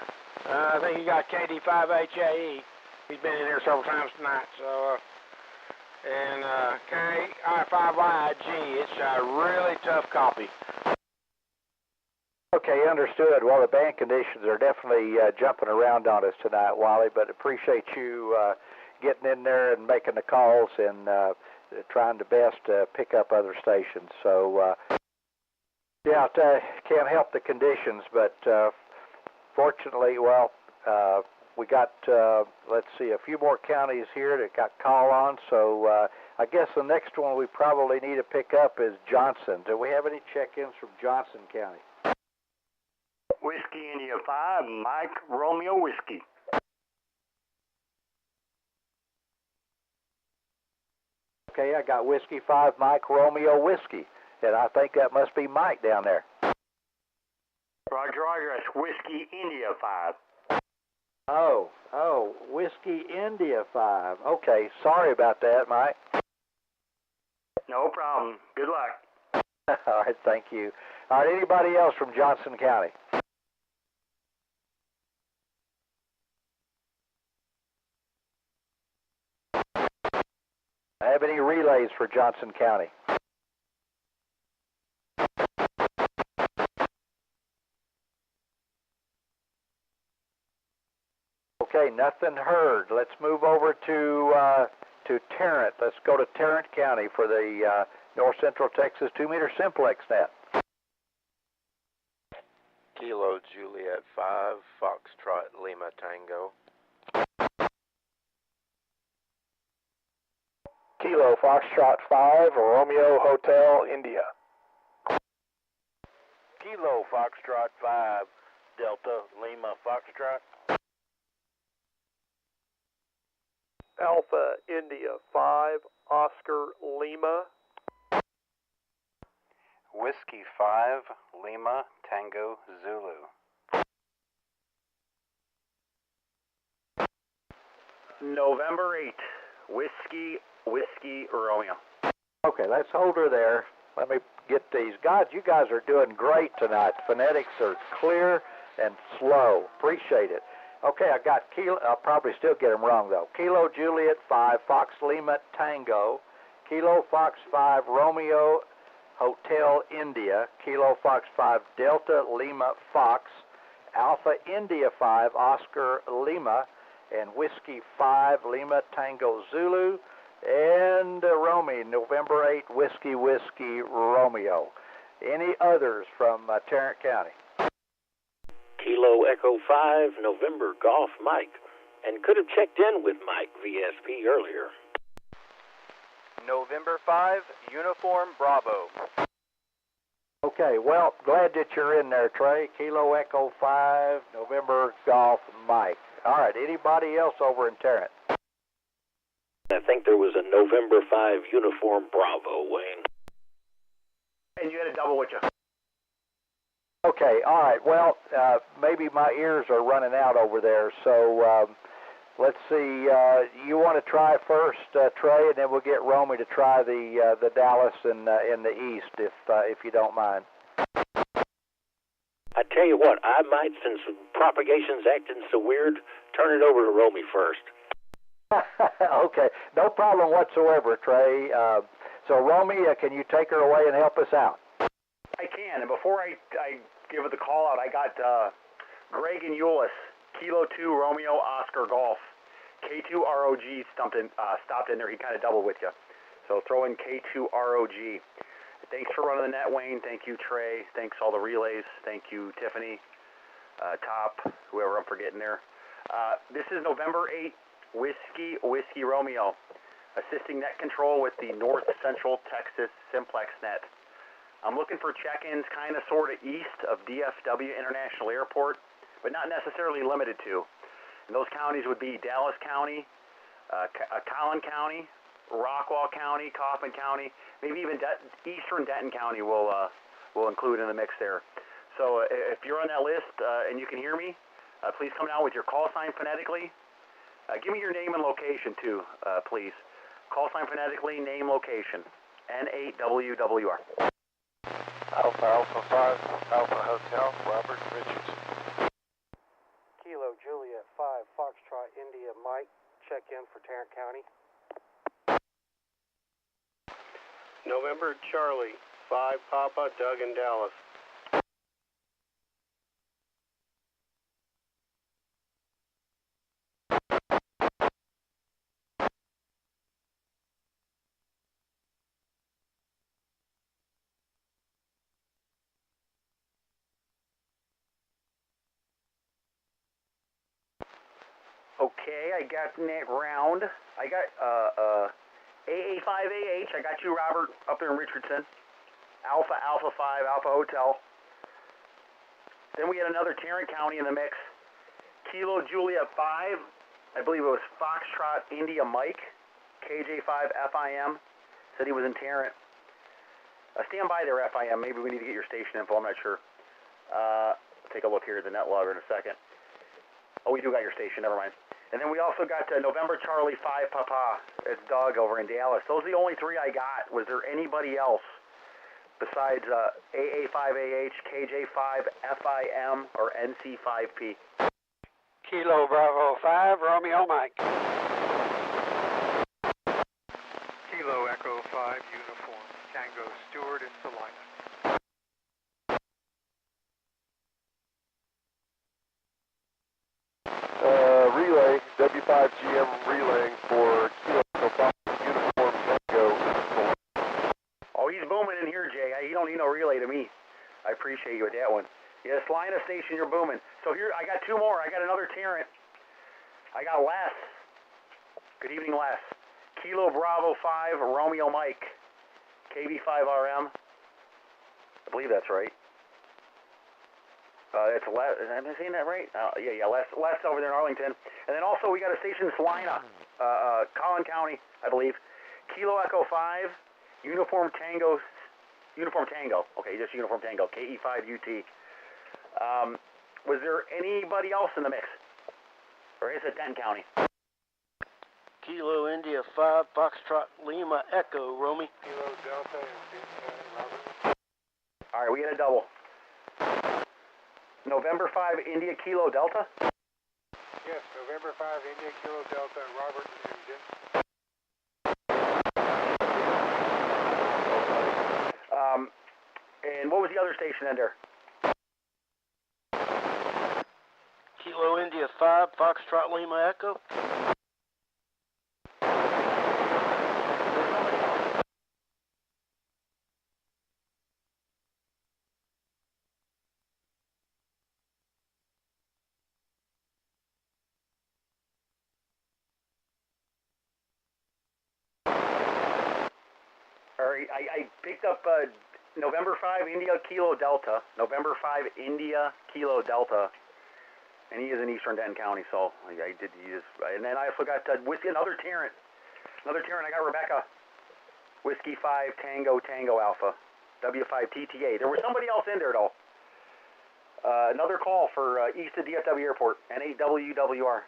Speaker 16: I think you got KD5HAE. He's been in here several times tonight, so, and KI5YIG, it's a really tough copy.
Speaker 5: Okay, understood. Well, the band conditions are definitely jumping around on us tonight, Wally, but appreciate you getting in there and making the calls and trying the best to pick up other stations. So, yeah, can't help the conditions, but fortunately, well, we got, let's see, a few more counties here that got call on, so I guess the next one we probably need to pick up is Johnson. Do we have any check-ins from Johnson County?
Speaker 3: Whiskey India 5, Mike Romeo Whiskey.
Speaker 5: Okay, I got Whiskey 5, Mike Romeo Whiskey, and I think that must be Mike down there.
Speaker 3: Roger, Roger, that's Whiskey India 5.
Speaker 5: Oh, Whiskey India 5. Okay, sorry about that, Mike.
Speaker 3: No problem. Good luck.
Speaker 5: All right, thank you. All right, anybody else from Johnson County? Have any relays for Johnson County? Okay, nothing heard. Let's move over to Tarrant. Let's go to Tarrant County for the North Central Texas 2-meter Simplex net.
Speaker 9: Kilo Juliet 5, Foxtrot Lima Tango.
Speaker 18: Kilo Foxtrot 5, Romeo Hotel, India.
Speaker 19: Kilo Foxtrot 5, Delta Lima Foxtrot.
Speaker 18: Alpha India 5, Oscar Lima.
Speaker 20: Whiskey 5, Lima Tango Zulu.
Speaker 3: November 8, Whiskey Romeo.
Speaker 5: Okay, let's hold her there. Let me get these. God, you guys are doing great tonight. Phonetics are clear and slow. Appreciate it. Okay, I got Kilo. I'll probably still get them wrong, though. Kilo Juliet 5, Fox Lima Tango. Kilo Fox 5, Romeo Hotel India. Kilo Fox 5, Delta Lima Fox. Alpha India 5, Oscar Lima. and Whiskey 5 Lima Tango Zulu, and Romy, November 8 Whiskey Romeo. Any others from Tarrant County?
Speaker 19: Kilo Echo 5, November Golf Mike, and could have checked in with Mike VSP earlier.
Speaker 10: November 5, Uniform Bravo.
Speaker 5: Okay, well, glad that you're in there, Trey. Kilo Echo 5, November Golf Mike. All right, anybody else over in Tarrant?
Speaker 19: I think there was a November 5 Uniform Bravo, Wayne.
Speaker 3: And you had a double with you.
Speaker 5: Okay, all right. Well, maybe my ears are running out over there, so let's see. You want to try first, Trey, and then we'll get Romy to try the Dallas in the East, if you don't mind.
Speaker 19: I tell you what, I might, since propagation's acting so weird, turn it over to Romy first.
Speaker 5: Okay, no problem whatsoever, Trey. So, Romy, can you take her away and help us out?
Speaker 3: I can, and before I give it the call out, I got Greg and Euless, Kilo 2 Romeo Oscar Golf. K2 ROG stopped in there. He kind of doubled with you. So throw in K2 ROG. Thanks for running the net, Wayne. Thank you, Trey. Thanks all the relays. Thank you, Tiffany, Top, whoever I'm forgetting there. This is November 8, Whiskey Romeo, assisting net control with the North Central Texas Simplex net. I'm looking for check-ins kind of sort of east of DFW International Airport, but not necessarily limited to. And those counties would be Dallas County, Collin County, Rockwall County, Kaufman County, maybe even eastern Denton County we'll include in the mix there. So if you're on that list and you can hear me, please come down with your call sign phonetically. Give me your name and location too, please. Call sign phonetically, name, location. N8WWR.
Speaker 10: Alpha 5, Alpha Hotel, Robert Richardson.
Speaker 21: Kilo Juliet 5, Foxtrot India Mike, check in for Tarrant County.
Speaker 22: November Charlie 5, Papa, Doug in Dallas.
Speaker 3: Okay, I got net round. I got AA5AH. I got you, Robert, up there in Richardson. Alpha 5, Alpha Hotel. Then we had another Tarrant County in the mix. Kilo Juliet 5. I believe it was Foxtrot India Mike. KJ5 FIM. Said he was in Tarrant. Stand by there, FIM. Maybe we need to get your station info. I'm not sure. Take a look here at the net logger in a second. Oh, we do got your station. Never mind. And then we also got November Charlie 5 Papa. It's Doug over in Dallas. Those are the only three I got. Was there anybody else besides AA5AH, KJ5 FIM, or NC5P?
Speaker 13: Kilo Bravo 5, Romeo Mike.
Speaker 23: Kilo Echo 5, Uniform, Tango Stewart in Salina.
Speaker 18: Relay, W5GM relaying for Kilo Echo 5, Uniform Tango.
Speaker 3: Oh, he's booming in here, Jay. He don't need no relay to me. I appreciate you with that one. Yeah, Salina Station, you're booming. So here, I got two more. I got another Tarrant. I got Les. Good evening, Les. Kilo Bravo 5, Romeo Mike. KB5RM. I believe that's right. It's Les. Am I saying that right? Yeah, Les over there in Arlington. And then also we got a station in Salina, Collin County, I believe. Kilo Echo 5, Uniform Tango. Okay, just Uniform Tango. KE5UT. Was there anybody else in the mix? Or is it Denton County?
Speaker 22: Kilo India 5, Foxtrot Lima Echo, Romy.
Speaker 21: Kilo Delta and Robert.
Speaker 3: All right, we had a double. November 5, India Kilo Delta?
Speaker 21: Yes, November 5, India Kilo Delta, Robert and Jensen.
Speaker 3: And what was the other station in there?
Speaker 1: Kilo India 5, Foxtrot Lima Echo.
Speaker 3: Alright, I picked up November 5 India Kilo Delta. November 5 India Kilo Delta. And he is in eastern Denton County, so I did use. And then I also got whiskey, another Tarrant. I got Rebecca. Whiskey 5 Tango Tango Alpha. W5 TTA. There was somebody else in there, though. Another call for east of DFW Airport. N8WWR.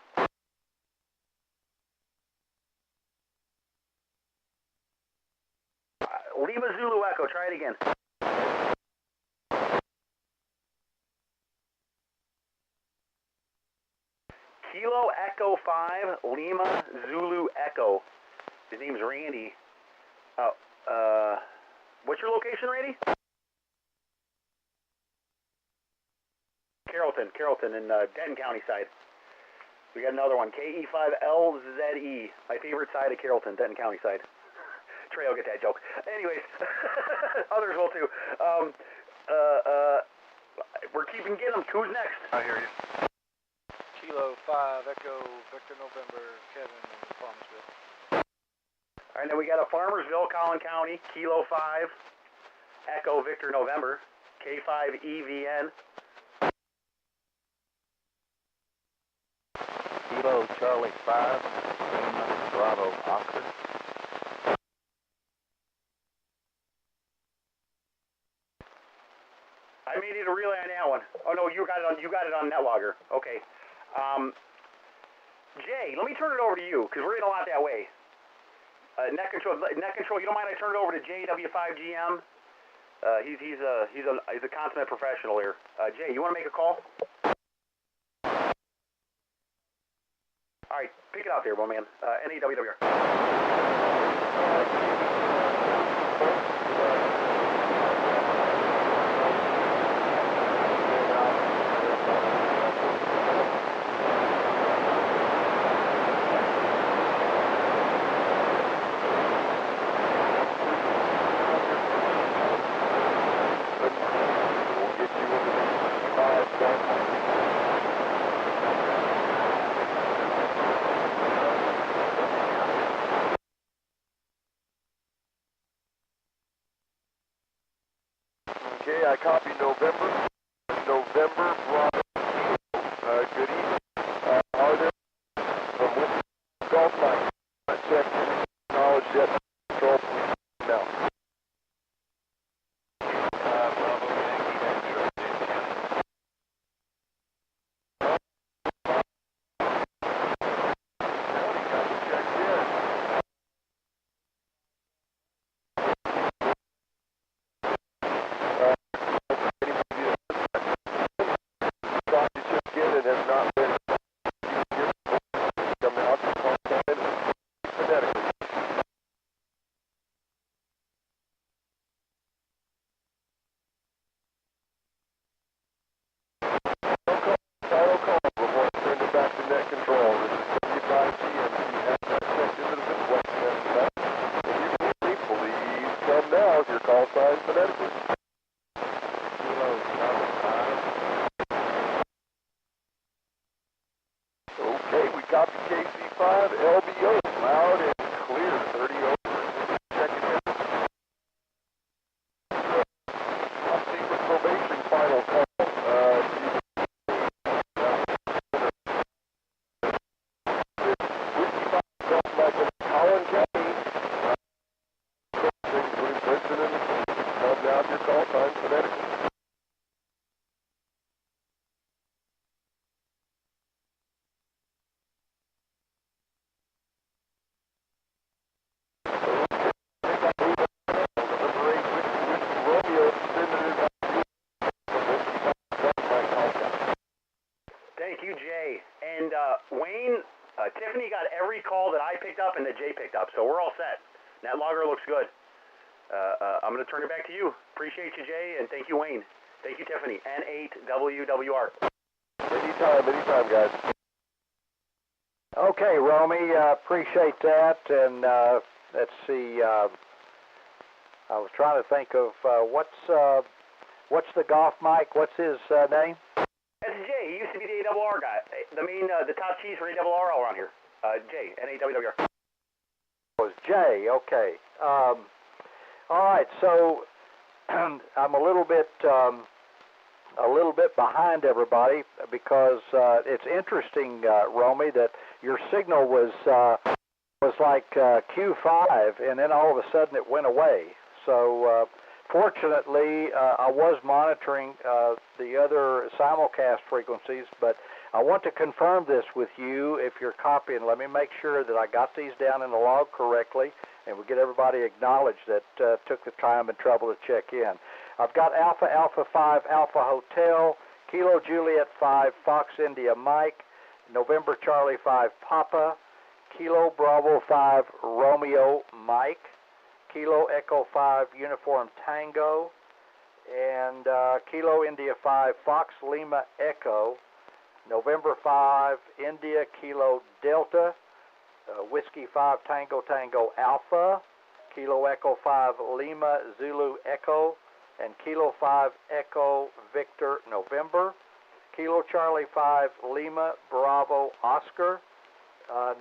Speaker 3: Lima Zulu Echo. Try it again. Kilo Echo 5 Lima Zulu Echo. His name's Randy. What's your location, Randy? Carrollton in Denton County side. We got another one, KE5LZE. My favorite side of Carrollton, Denton County side. Trey will get that joke. Anyways, others will too. We're keeping getting them. Who's next?
Speaker 23: I hear you.
Speaker 4: Kilo 5 Echo Victor November Kevin in Farmersville.
Speaker 3: All right, then we got a Farmersville, Collin County, Kilo 5 Echo Victor November, K5EVN.
Speaker 5: Kilo Charlie 5 Lima Bravo Oxford.
Speaker 3: I may need a relay on that one. Oh no, you got it on NetLogger. Okay. Jay, let me turn it over to you because we're in a lot that way. Net control. You don't mind I turn it over to JW5GM? He's a consummate professional here. Jay, you want to make a call? All right, pick it up there, my man. NAWWR.
Speaker 18: Okay, I copy November. November, Bravo. Good evening. Are there from Whiskey Golf Mike? Check knowledge yet. Control now.
Speaker 9: Bravo Yankee X-ray,
Speaker 18: has not been coming out to phonetically. Final call before I turn it back to net control. This is W5GM. You have that checked into the Simplex test back. If you can hear me, please come now if your call sign phonetically. Kilo Charlie 5. Okay, we copy KC5, LBO, loud and clear, 30 over. Checking in. Top secret probation final call. Whiskey 5 Golf Mike in Collin County. Including Princeton and come down to your call sign phonetically.
Speaker 3: Thank you, Jay. And Wayne, Tiffany got every call that I picked up and that Jay picked up, so we're all set. That logger looks good. I'm going to turn it back to you. Appreciate you, Jay, and thank you, Wayne. Thank you, Tiffany. N8WWR.
Speaker 18: Anytime, guys.
Speaker 5: Okay, Romy, appreciate that. And let's see. I was trying to think of what's the golf mic? What's his name?
Speaker 3: That's Jay. He used to be the ARR guy. The top cheese for ARR all around here. Jay, N-A-W-W-R.
Speaker 5: Was Jay? Okay. All right. So I'm a little bit behind everybody because it's interesting, Romy, that your signal was like Q5, and then all of a sudden it went away. So fortunately, I was monitoring the other simulcast frequencies, but I want to confirm this with you if you're copying. Let me make sure that I got these down in the log correctly, and we get everybody acknowledged that took the time and trouble to check in. I've got Alpha Alpha 5 Alpha Hotel, Kilo Juliet 5 Fox India Mike, November Charlie 5 Papa, Kilo Bravo 5 Romeo Mike, Kilo Echo 5 Uniform Tango, and Kilo India 5 Fox Lima Echo, November 5 India Kilo Delta, Whiskey 5 Tango Tango Alpha, Kilo Echo 5 Lima Zulu Echo, and Kilo 5 Echo Victor November, Kilo Charlie 5 Lima Bravo Oscar,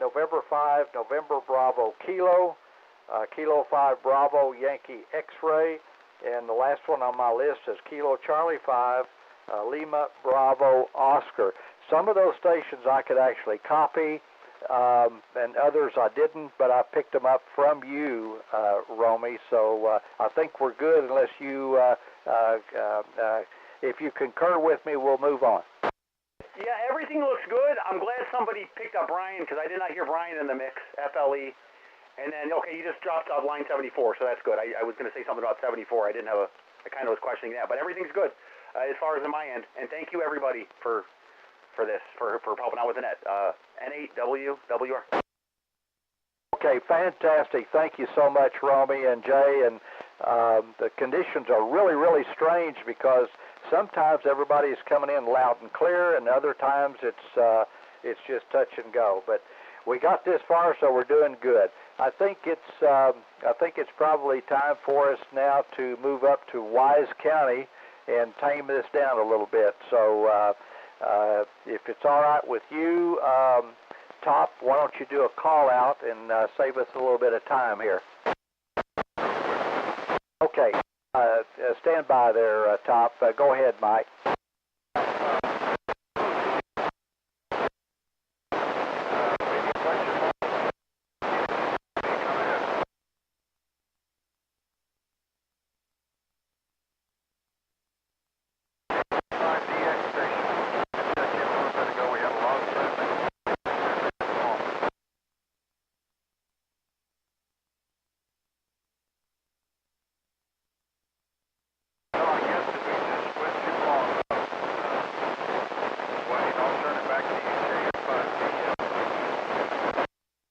Speaker 5: November 5 November Bravo Kilo, Kilo 5 Bravo Yankee X-Ray, and the last one on my list is Kilo Charlie 5 Lima Bravo Oscar. Some of those stations I could actually copy, and others I didn't, but I picked them up from you, Romy, so I think we're good unless you, if you concur with me, we'll move on.
Speaker 3: Yeah, everything looks good. I'm glad somebody picked up Brian, because I did not hear Brian in the mix, FLE. And then, okay, you just dropped off line 74, so that's good. I was going to say something about 74. I kind of was questioning that, but everything's good as far as on my end. And thank you, everybody, for this, for helping out with the net. N8WWR.
Speaker 5: Okay, fantastic. Thank you so much, Romy and Jay. And the conditions are really, really strange because sometimes everybody's coming in loud and clear, and other times it's just touch and go. But we got this far, so we're doing good. I think it's probably time for us now to move up to Wise County and tame this down a little bit. So if it's all right with you, Top, why don't you do a call out and save us a little bit of time here? Okay, stand by there, Top. Go ahead, Mike.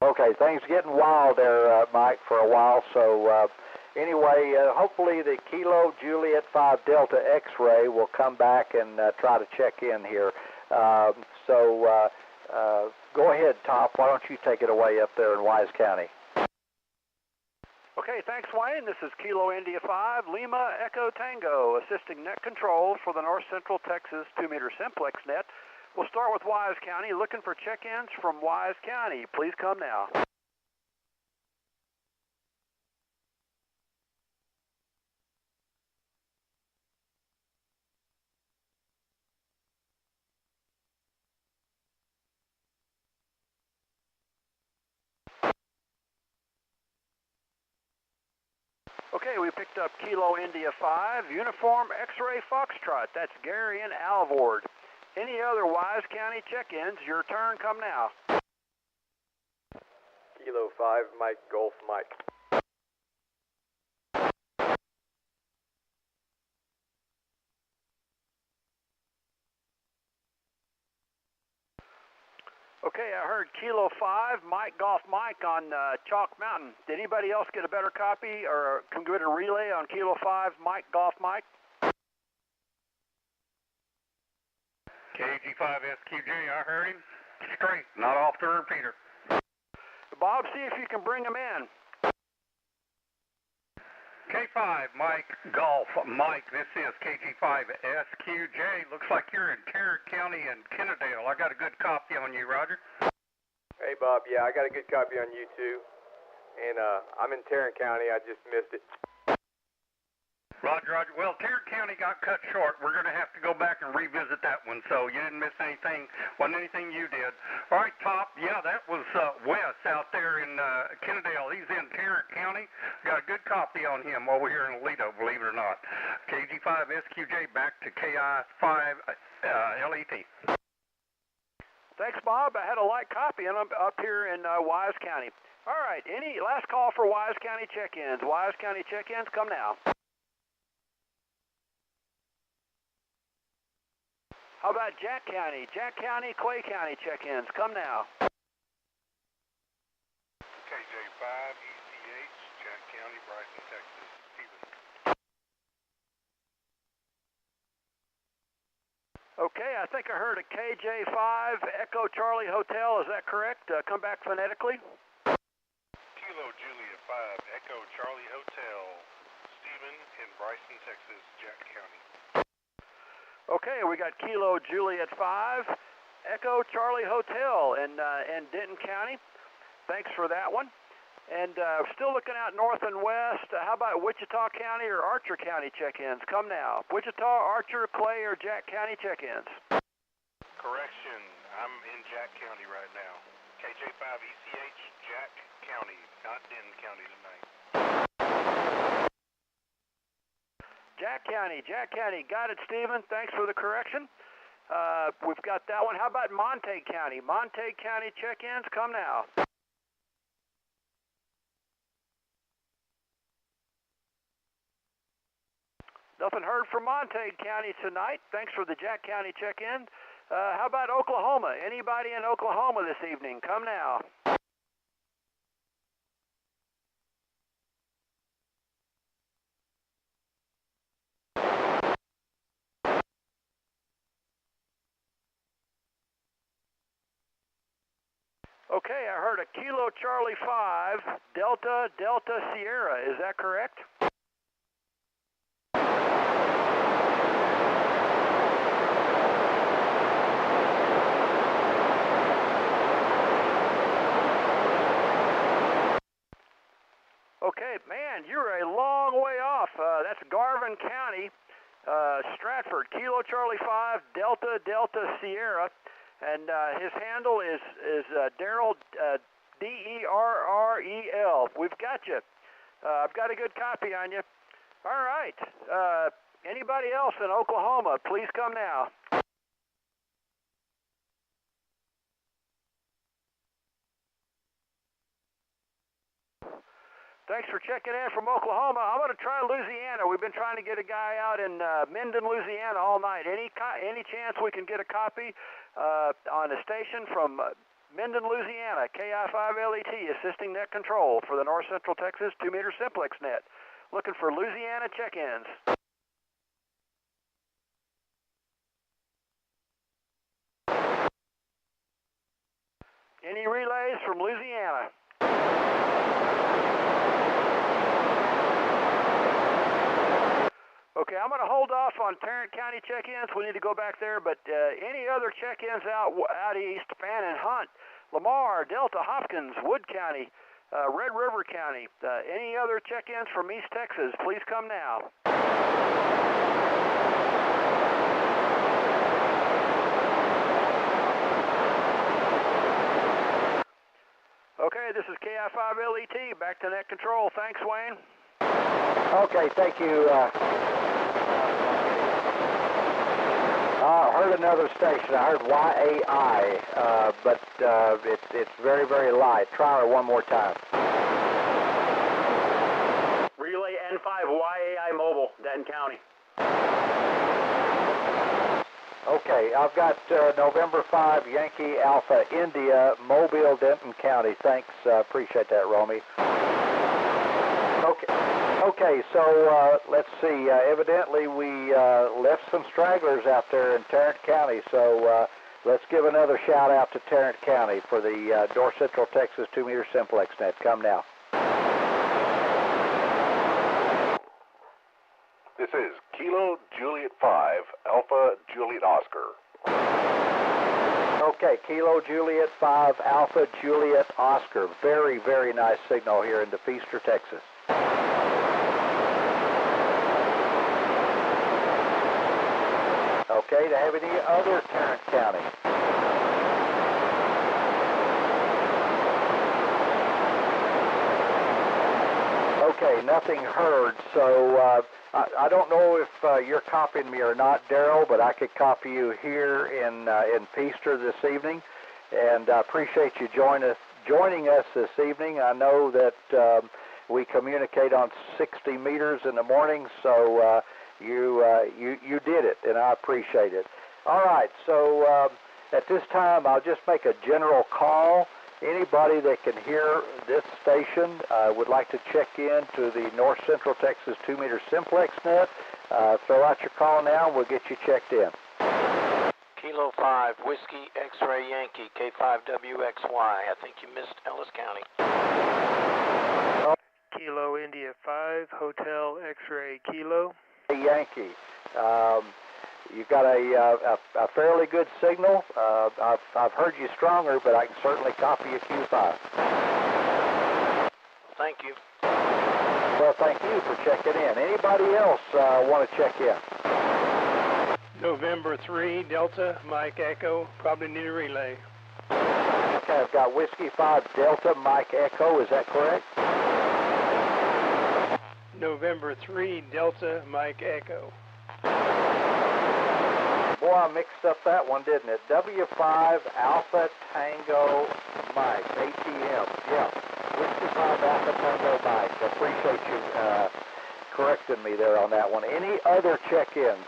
Speaker 5: Okay, things getting wild there, Mike, for a while. So anyway, hopefully the Kilo Juliet 5 Delta X-Ray will come back and try to check in here. So go ahead, Top. Why don't you take it away up there in Wise County?
Speaker 21: Okay, thanks, Wayne. This is Kilo India 5, Lima Echo Tango, assisting net control for the North Central Texas 2-meter Simplex net. We'll start with Wise County. Looking for check-ins from Wise County. Please come now. Okay, we picked up Kilo India 5, Uniform X-Ray Foxtrot. That's Gary and Alvord. Any other Wise County check-ins? Your turn, come now. Kilo 5, Mike Golf Mike. Okay, I heard Kilo 5, Mike Golf Mike on Chalk Mountain. Did anybody else get a better copy or can get a relay on Kilo 5, Mike Golf Mike?
Speaker 23: KJ
Speaker 6: KG5SQJ, I heard him. Straight, not off the repeater.
Speaker 21: Bob, see if you can bring him in.
Speaker 6: K5, Mike, Golf. Mike, this is KG5SQJ. Looks like you're in Tarrant County and Kennedale. I got a good copy on you, Roger.
Speaker 7: Hey, Bob. Yeah, I got a good copy on you, too. And I'm in Tarrant County. I just missed it.
Speaker 6: Roger, Roger. Well, Tarrant County got cut short. We're going to have to go back and revisit that one, so you didn't miss anything. Wasn't anything you did. All right, Top. Yeah, that was Wes out there in Kennedale. He's in Tarrant County. Got a good copy on him over here in Aledo, believe it or not. KG5SQJ back to KI5LET.
Speaker 21: Thanks, Bob. I had a light copy, and I'm up here in Wise County. All right, any last call for Wise County check-ins? Wise County check-ins, come now. How about Jack County? Jack County, Clay County check-ins. Come now.
Speaker 23: KJ5, ECH, Jack County, Bryson, Texas, Stephen.
Speaker 21: Okay, I think I heard a KJ5 Echo Charlie Hotel. Is that correct? Come back phonetically.
Speaker 23: Kilo Julia 5, Echo Charlie Hotel, Stephen in Bryson, Texas, Jack County.
Speaker 21: Okay, we got Kilo Juliet 5, Echo Charlie Hotel in Denton County. Thanks for that one. And still looking out north and west. How about Wichita County or Archer County check-ins? Come now. Wichita, Archer, Clay, or Jack County check-ins?
Speaker 23: Correction, I'm in Jack County right now. KJ5 ECH, Jack County, not Denton County tonight.
Speaker 21: Jack County. Got it, Stephen. Thanks for the correction. We've got that one. How about Montague County? Montague County check-ins, come now. Nothing heard from Montague County tonight. Thanks for the Jack County check-in. How about Oklahoma? Anybody in Oklahoma this evening? Come now. Okay, I heard a Kilo Charlie 5, Delta Sierra. Is that correct? Okay, man, you're a long way off. That's Garvin County, Stratford, Kilo Charlie 5, Delta Sierra. And his handle is Darrell, D-E-R-R-E-L. We've got you. I've got a good copy on you. All right. Anybody else in Oklahoma, please come now. Thanks for checking in from Oklahoma. I'm going to try Louisiana. We've been trying to get a guy out in Minden, Louisiana all night. Any chance we can get a copy on a station from Minden, Louisiana, KI5LET, assisting net control for the North Central Texas 2-meter Simplex net. Looking for Louisiana check-ins. Any relays from Louisiana? Okay, I'm going to hold off on Tarrant County check-ins. We need to go back there, but any other check-ins out east, Fannin, Hunt, Lamar, Delta, Hopkins, Wood County, Red River County, any other check-ins from East Texas, please come now. Okay, this is KI5LET, back to net control. Thanks, Wayne.
Speaker 5: Okay, thank you. I heard another station. I heard YAI, but it's very, very light. Try her one more time.
Speaker 3: Relay N5 YAI Mobile, Denton County.
Speaker 5: Okay, I've got November 5 Yankee Alpha India, Mobile, Denton County. Thanks, appreciate that, Romy. Okay. Okay, so let's see. Evidently, we left some stragglers out there in Tarrant County, so let's give another shout out to Tarrant County for the North Central Texas 2-meter Simplex net. Come now.
Speaker 2: This is Kilo Juliet 5, Alpha Juliet Oscar.
Speaker 5: Okay, Kilo Juliet 5, Alpha Juliet Oscar. Very, very nice signal here in DeFeaster, Texas. Okay, to have any other Tarrant County? Okay, nothing heard, so I don't know if you're copying me or not, Darrell, but I could copy you here in Feaster this evening, and I appreciate you joining us this evening. I know that we communicate on 60 meters in the morning, so you did it, and I appreciate it. All right, so at this time, I'll just make a general call. Anybody that can hear this station would like to check in to the North Central Texas 2-meter Simplex net. Throw out your call now, and we'll get you checked in.
Speaker 1: Kilo 5, Whiskey X-Ray Yankee, K5WXY. I think you missed Ellis County.
Speaker 22: Kilo India 5, Hotel X-Ray Kilo.
Speaker 5: Yankee. You've got a fairly good signal. I've heard you stronger, but I can certainly copy a Q5.
Speaker 1: Thank you.
Speaker 5: Well, thank you for checking in. Anybody else want to check in?
Speaker 8: November 3, Delta, Mike Echo, probably need a relay.
Speaker 5: Okay, I've got Whiskey 5, Delta, Mike Echo, is that correct?
Speaker 8: November 3, Delta, Mike Echo.
Speaker 5: Boy, I mixed up that one, didn't it? W5 Alpha Tango Mike, ATM. Yeah, Whiskey 5 Alpha Tango Mike. I appreciate you correcting me there on that one. Any other check-ins?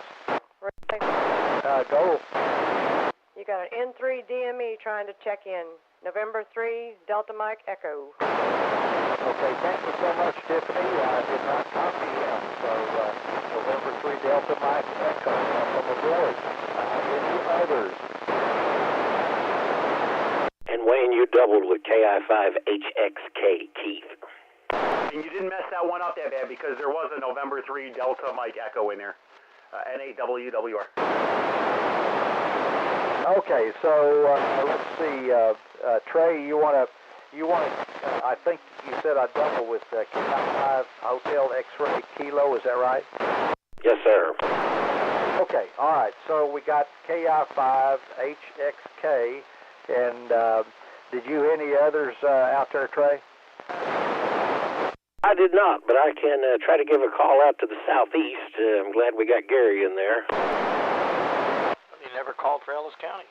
Speaker 5: Go.
Speaker 12: You got an N3 DME trying to check in. November 3, Delta Mike Echo.
Speaker 5: Okay, thank you so much, Tiffany. I did not copy him, so November 3, Delta Mike Echo. Welcome aboard. Any others?
Speaker 19: And Wayne, you doubled with KI5HXK, Keith.
Speaker 3: And you didn't mess that one up that bad because there was a November 3 Delta Mike Echo in there. N8WWR.
Speaker 5: Okay, so let's see. Trey, you want to? I think you said I double with KI5 Hotel X-Ray Kilo. Is that right?
Speaker 19: Yes, sir.
Speaker 5: Okay. All right. So we got KI5 HXK, and did you any others out there, Trey?
Speaker 19: I did not, but I can try to give a call out to the southeast. I'm glad we got Gary in there.
Speaker 1: You never called for Ellis County.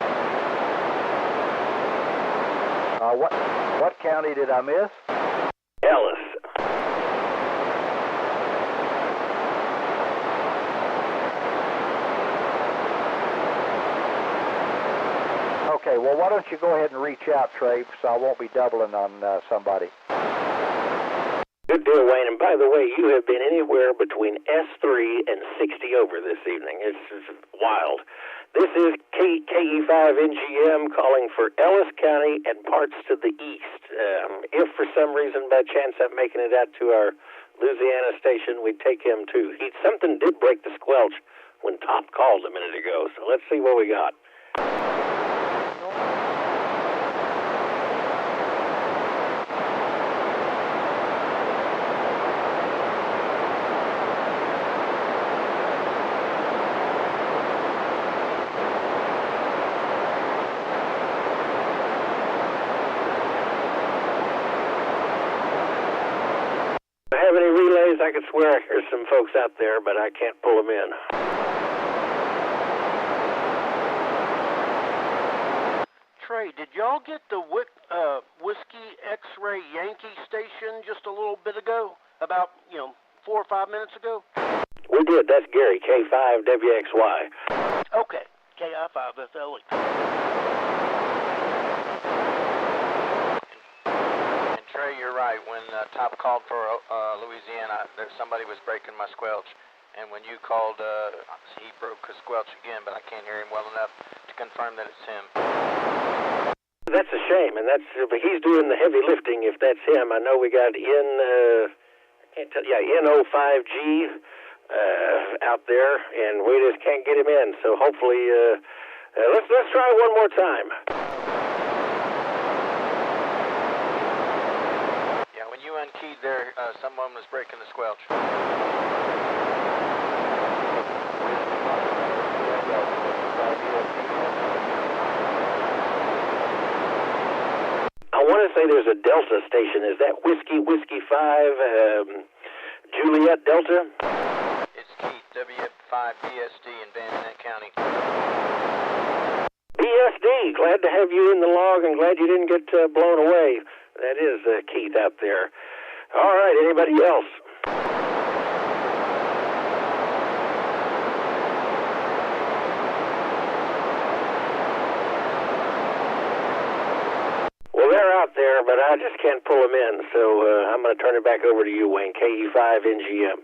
Speaker 5: What county did I miss?
Speaker 19: Ellis.
Speaker 5: Okay, well, why don't you go ahead and reach out, Trey, so I won't be doubling on somebody.
Speaker 19: Good deal, Wayne. And by the way, you have been anywhere between S3 and 60 over this evening. It's wild. This is KE5NGM calling for Ellis County and parts to the east. If for some reason, by chance, I'm making it out to our Louisiana station, we'd take him too. Something did break the squelch when Top called a minute ago, so let's see what we got. I could swear there's some folks out there, but I can't pull them in.
Speaker 1: Trey, did y'all get the Whiskey X-Ray Yankee station just a little bit ago? About, 4 or 5 minutes ago?
Speaker 19: We did. That's Gary, K5WXY.
Speaker 1: Okay, KI5FLE. And
Speaker 11: Trey, you're right. When Top called for Louisiana, somebody was breaking my squelch. And when you called, he broke his squelch again, but I can't hear him well enough to confirm that it's him.
Speaker 19: That's a shame, and but he's doing the heavy lifting if that's him. I know we got I can't tell, N05G out there, and we just can't get him in. So hopefully, let's try one more time.
Speaker 11: Yeah, when you unkeyed there, someone was breaking the squelch.
Speaker 19: I want to say there's a Delta station. Is that Whiskey 5, Juliet Delta?
Speaker 11: It's Keith, W5BSD in Van Nant County.
Speaker 19: BSD, glad to have you in the log and glad you didn't get blown away. That is Keith out there. All right, anybody else? Well, they're out there, but I just can't pull them in, so I'm going to turn it back over to you, Wayne, KE5NGM.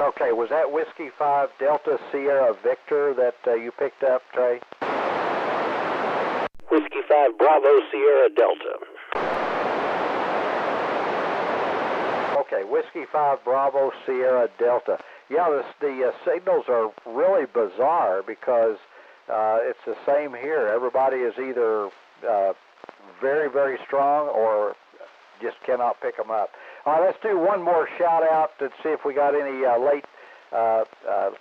Speaker 5: Okay, was that Whiskey 5 Delta Sierra Victor that you picked up, Trey?
Speaker 19: Whiskey 5 Bravo Sierra Delta.
Speaker 5: Okay, Whiskey 5 Bravo Sierra Delta. Yeah, the signals are really bizarre because it's the same here. Everybody is either very, very strong or just cannot pick them up. All right, let's do one more shout-out to see if we got any late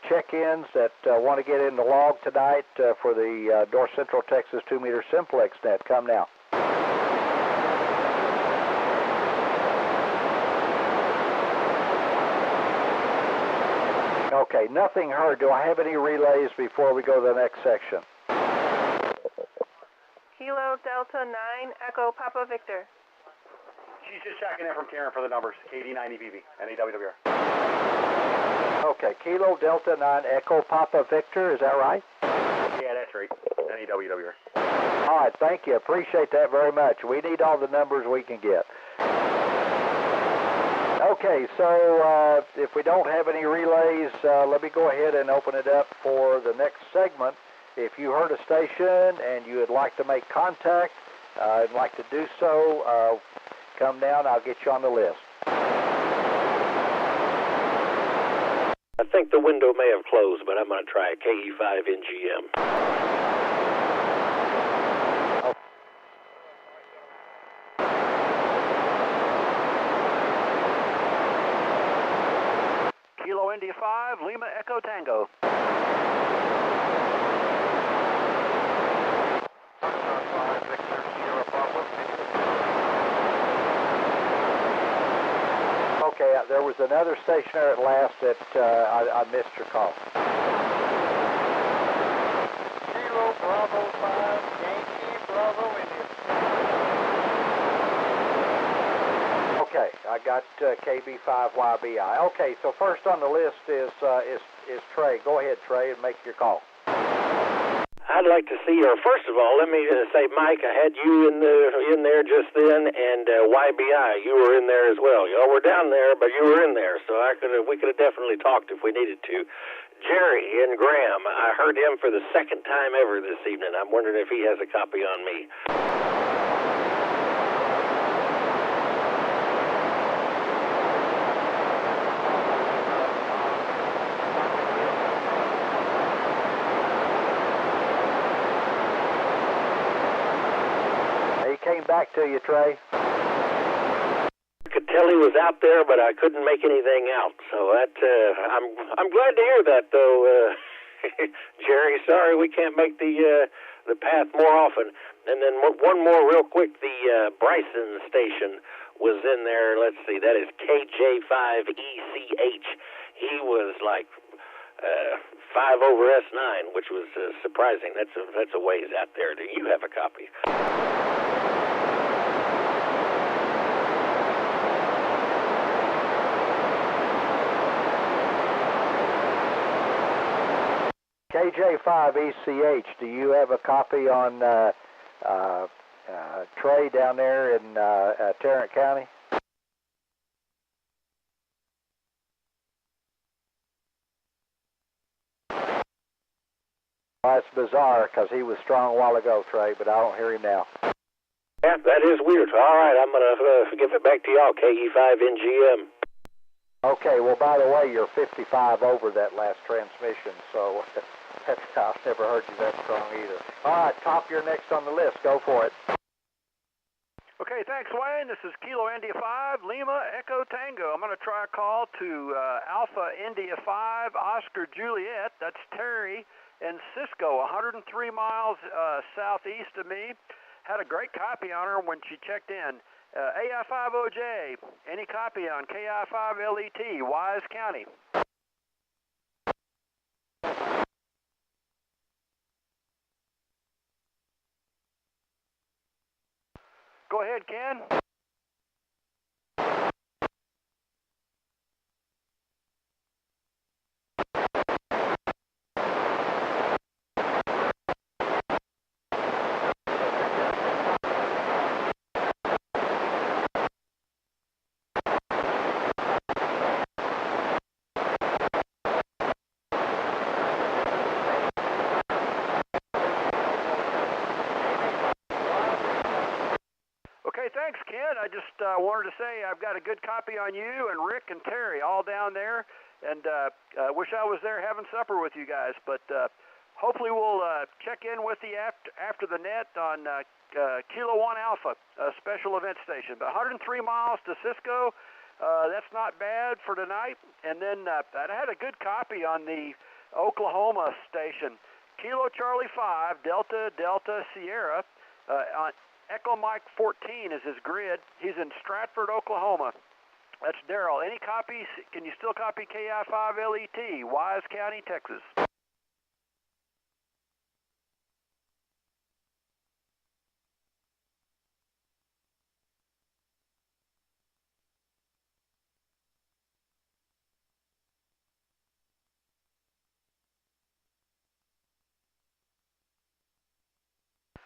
Speaker 5: check-ins that want to get in the log tonight for the North Central Texas 2-meter Simplex net. Come now. Okay, nothing heard. Do I have any relays before we go to the next section?
Speaker 14: Kilo Delta 9 Echo Papa Victor.
Speaker 3: She's just checking in from Karen for the numbers. KD90PV, NAWWR.
Speaker 5: Okay, Kilo Delta 9 Echo Papa Victor, is that right?
Speaker 3: Yeah, that's right. NAWWR.
Speaker 5: All right, thank you. Appreciate that very much. We need all the numbers we can get. Okay, so if we don't have any relays, let me go ahead and open it up for the next segment. If you heard a station and you would like to make contact, I'd like to do so, come down, I'll get you on the list.
Speaker 19: I think the window may have closed, but I'm going to try a KE5NGM.
Speaker 21: Kilo India 5, Lima Echo Tango.
Speaker 5: Okay, there was another station there at last that I missed your call.
Speaker 16: Kilo Bravo 5, Yankee Bravo India.
Speaker 5: Okay, I got KB5YBI. Okay, so first on the list is Trey. Go ahead, Trey, and make your call.
Speaker 19: I'd like to see her. First of all, let me say, Mike, I had you in there just then, and YBI, you were in there as well. Y'all were down there, but you were in there, so we could have definitely talked if we needed to. Jerry and Graham, I heard him for the second time ever this evening. I'm wondering if he has a copy on me.
Speaker 5: Came back to you, Trey.
Speaker 19: I could tell he was out there, but I couldn't make anything out. So that I'm glad to hear that, though, Jerry. Sorry we can't make the path more often. And then one more real quick. The Bryson station was in there. Let's see, that is KJ5ECH. He was like 5 over S9, which was surprising. That's a ways out there. Do you have a copy?
Speaker 5: KJ5ECH, do you have a copy on Trey down there in Tarrant County? Well, that's bizarre because he was strong a while ago, Trey, but I don't hear him now.
Speaker 19: Yeah, that is weird. All right, I'm going to give it back to y'all, KE5NGM.
Speaker 5: Okay, well, by the way, you're 55 over that last transmission, so I've never heard you that strong either. All right, Top, you're next on the list. Go for it.
Speaker 21: Okay, thanks, Wayne. This is Kilo India 5, Lima Echo Tango. I'm going to try a call to Alpha India 5, Oscar Juliet. That's Terry in Cisco, 103 miles southeast of me. Had a great copy on her when she checked in. AI5OJ, any copy on KI5LET, Wise County? Go ahead, Ken. Thanks, Ken. I just wanted to say I've got a good copy on you and Rick and Terry all down there, and wish I was there having supper with you guys. But hopefully we'll check in with you after the net on Kilo 1 Alpha, a special event station. But 103 miles to Cisco, that's not bad for tonight. And then I had a good copy on the Oklahoma station. Kilo Charlie 5, Delta Delta Sierra, on Echo Mike 14 is his grid. He's in Stratford, Oklahoma. That's Daryl. Any copies? Can you still copy KI5LET, Wise County, Texas?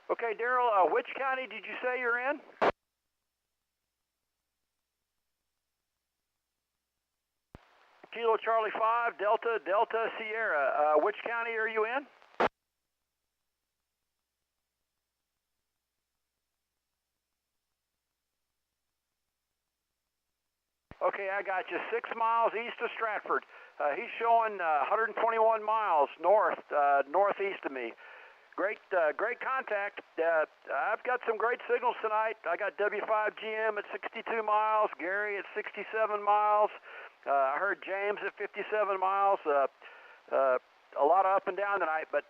Speaker 21: Okay, Daryl, which county did you say you're in? Kilo Charlie 5, Delta Delta Sierra. Which county are you in? Okay, I got you. 6 miles east of Stratford. He's showing 121 miles northeast of me. Great contact. I've got some great signals tonight. I got W5GM at 62 miles, Gary at 67 miles. I heard James at 57 miles. A lot of up and down tonight, but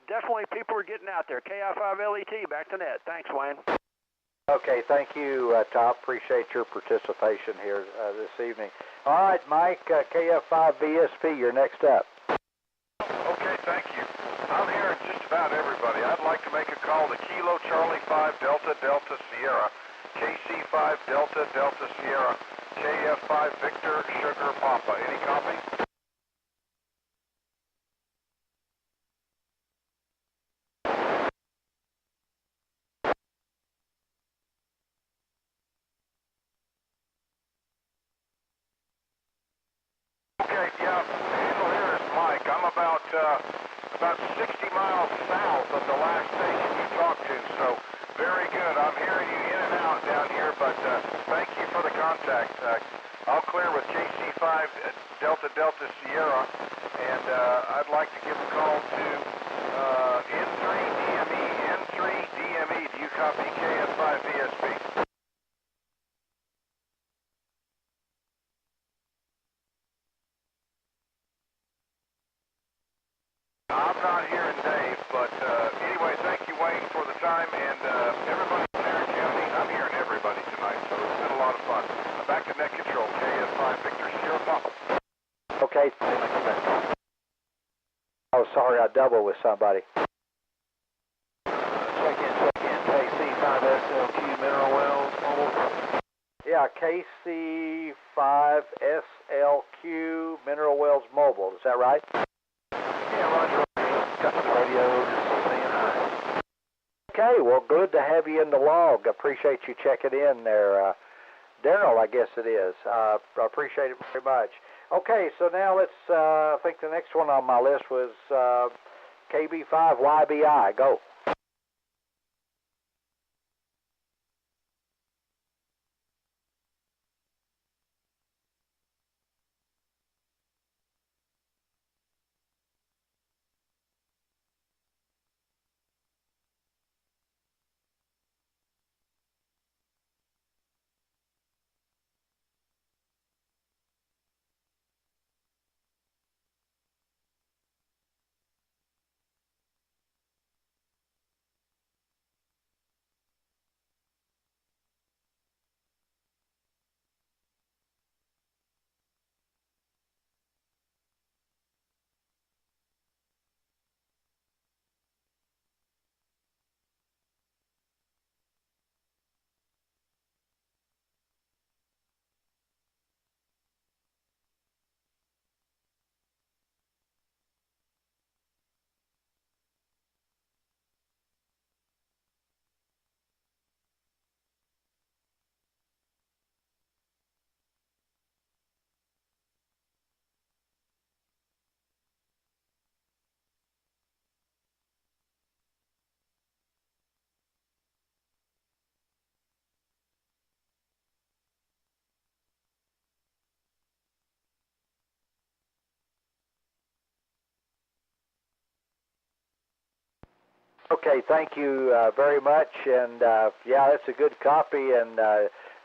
Speaker 21: definitely people are getting out there. KI5LET, back to net. Thanks, Wayne.
Speaker 5: Okay, thank you, Top. Appreciate your participation here this evening. All right, Mike, KF5VSP, you're next up.
Speaker 2: Okay, thank you. I'm hearing just about everybody. I'd like to make a call to Kilo Charlie 5 Delta Delta Sierra, KC5 Delta Delta Sierra, KF5 Victor Sugar Papa. Any copy? Okay, yeah, handle here is Mike. I'm about 60 miles south of the last station you talked to, so very good. I'm hearing you in and out down here, but thank you for the contact. I'll clear with KC5 Delta Delta Sierra, and I'd like to give a call to N3DME. N3DME, do you copy KF5VSP? I'm not hearing Dave, but anyway, thank you, Wayne, for the time, and everybody in Tarrant County. I'm hearing everybody tonight, so it's been a lot of fun. I'm back to net control, KF5 Victor Sierra Papa.
Speaker 5: Okay. Oh, sorry, I doubled with somebody.
Speaker 9: Check in, KC5SLQ Mineral Wells Mobile.
Speaker 5: Yeah, KC5SLQ Mineral Wells Mobile, is that right?
Speaker 9: Yeah, Roger. Got the radio, just saying hi.
Speaker 5: Okay, well, good to have you in the log. Appreciate you checking in there. Daryl, I guess it is. I appreciate it very much. Okay, so now let's, I think the next one on my list was KB5YBI, go. Okay, thank you very much, and yeah, that's a good copy. And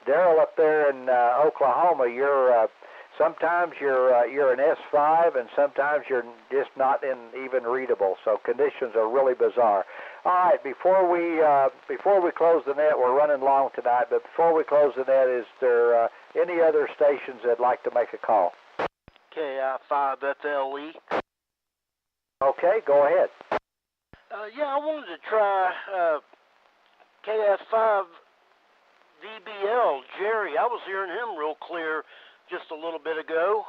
Speaker 5: Daryl up there in Oklahoma, you're sometimes you're an S5, and sometimes you're just not even readable. So conditions are really bizarre. All right, before we close the net, we're running long tonight. But before we close the net, is there any other stations that'd like to make a call?
Speaker 1: KI5FLE.
Speaker 5: Okay, go ahead.
Speaker 1: Yeah, I wanted to try KF5 VBL, Jerry. I was hearing him real clear just a little bit ago.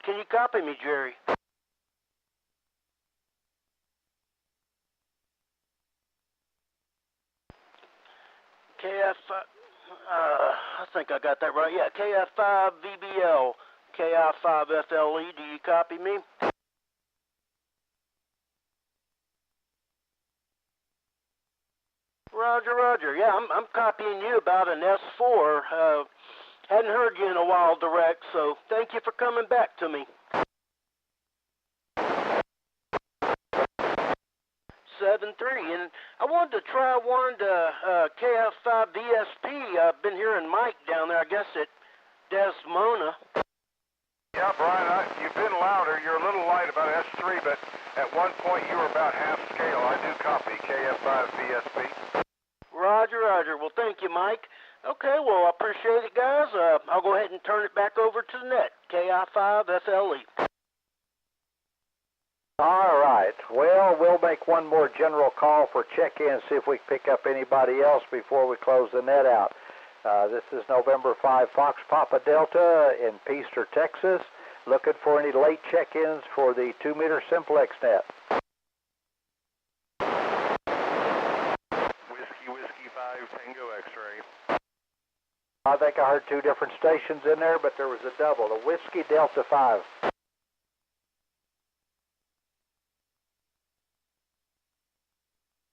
Speaker 1: Can you copy me, Jerry? I think I got that right. Yeah, KF5 VBL, KI5FLE. Do you copy me? Roger, Roger. Yeah, I'm copying you about an S4. Hadn't heard you in a while, direct, so thank you for coming back to me. 7-3, and I wanted to try one to KF5 VSP. I've been hearing Mike down there, I guess at Desmona.
Speaker 2: Yeah, Brian, you've been louder. You're a little light about S3, but at one point you were about half scale. I do copy KF5 VSP.
Speaker 1: Roger, Roger. Well, thank you, Mike. Okay, well, I appreciate it, guys. I'll go ahead and turn it back over to the net, KI5FLE.
Speaker 5: All right. Well, we'll make one more general call for check-in, see if we can pick up anybody else before we close the net out. This is November 5 Fox Papa Delta in Peaster, Texas. Looking for any late check-ins for the 2-meter Simplex net.
Speaker 18: Whiskey 5 Tango X-ray.
Speaker 5: I think I heard two different stations in there, but there was a double. The Whiskey Delta 5.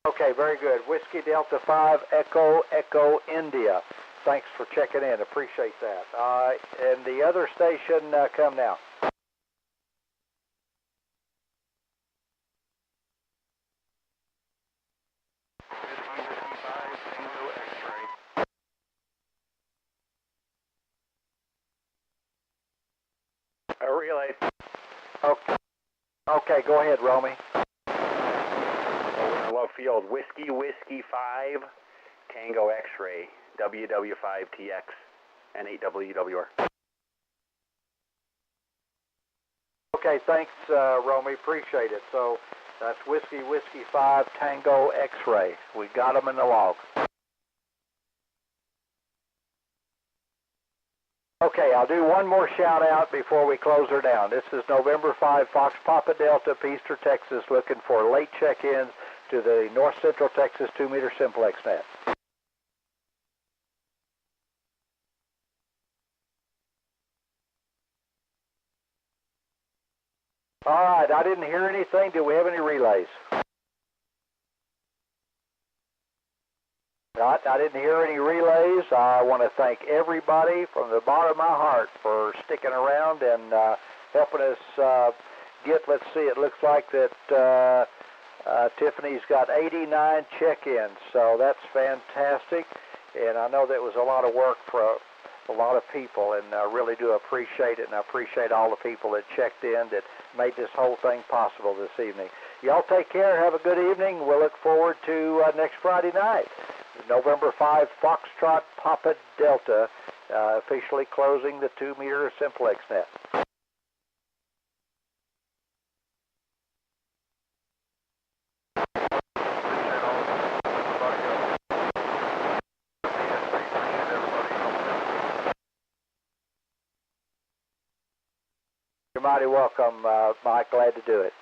Speaker 5: Okay, very good. Whiskey Delta 5 Echo India. Thanks for checking in. Appreciate that. All right, and the other station, come now.
Speaker 18: Whiskey 5 Tango X-ray.
Speaker 3: Relay.
Speaker 5: Okay. Okay, go ahead, Romy.
Speaker 3: Love field. Whiskey 5 Tango X-ray. WW5TX and 8WWR.
Speaker 5: Okay, thanks, Romy. Appreciate it. So that's Whiskey 5 Tango X-ray. We got them in the log. Okay, I'll do one more shout out before we close her down. This is November 5 Fox Papa Delta, Peaster, Texas, looking for late check-ins to the North Central Texas 2-meter Simplex net. All right, I didn't hear anything. Do we have any relays? Right, I didn't hear any relays. I want to thank everybody from the bottom of my heart for sticking around and helping us get, let's see, it looks like that Tiffany's got 89 check-ins, so that's fantastic. And I know that was a lot of work for a lot of people, and I really do appreciate it, and I appreciate all the people that checked in that made this whole thing possible this evening. Y'all take care. Have a good evening. We'll look forward to next Friday night. November 5, Foxtrot Papa Delta, officially closing the 2-meter Simplex net. You're mighty welcome, Mike. Glad to do it.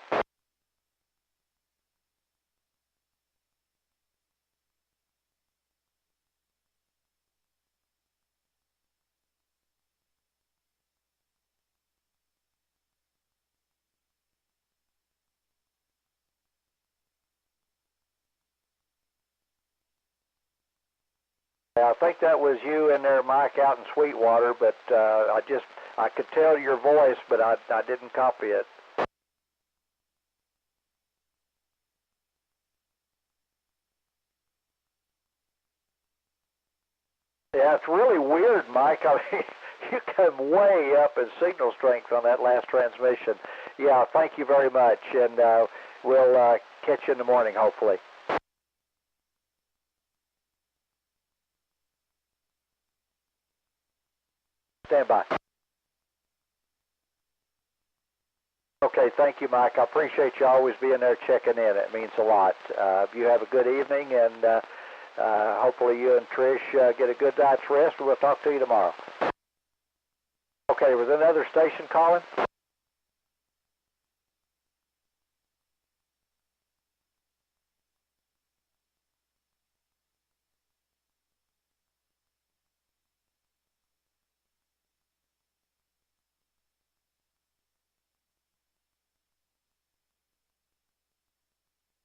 Speaker 5: I think that was you in there, Mike, out in Sweetwater, but I could tell your voice, but I didn't copy it. Yeah, it's really weird, Mike. I mean, you come way up in signal strength on that last transmission. Yeah, thank you very much, and we'll catch you in the morning, hopefully. Stand by. Okay, thank you, Mike. I appreciate you always being there checking in. It means a lot. You have a good evening, and hopefully you and Trish get a good night's rest, and we'll talk to you tomorrow. Okay, was another station calling?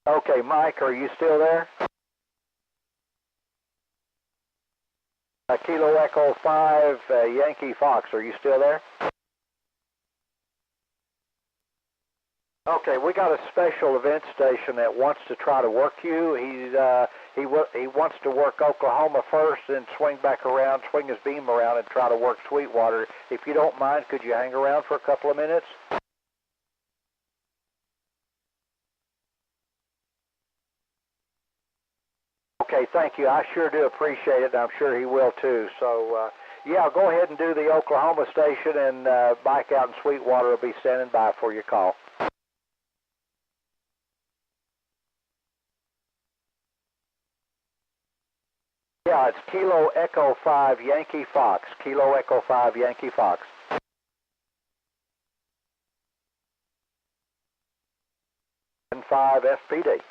Speaker 5: Okay, Mike, are you still there? Kilo Echo 5, Yankee Fox, are you still there? Okay, we got a special event station that wants to try to work you. He wants to work Oklahoma first, then swing back around, swing his beam around, and try to work Sweetwater. If you don't mind, could you hang around for a couple of minutes? Okay, thank you. I sure do appreciate it, and I'm sure he will too. So, yeah, go ahead and do the Oklahoma station, and Mike out in Sweetwater will be standing by for your call. Yeah, it's Kilo Echo 5 Yankee Fox. Kilo Echo 5 Yankee Fox. 5 FPD.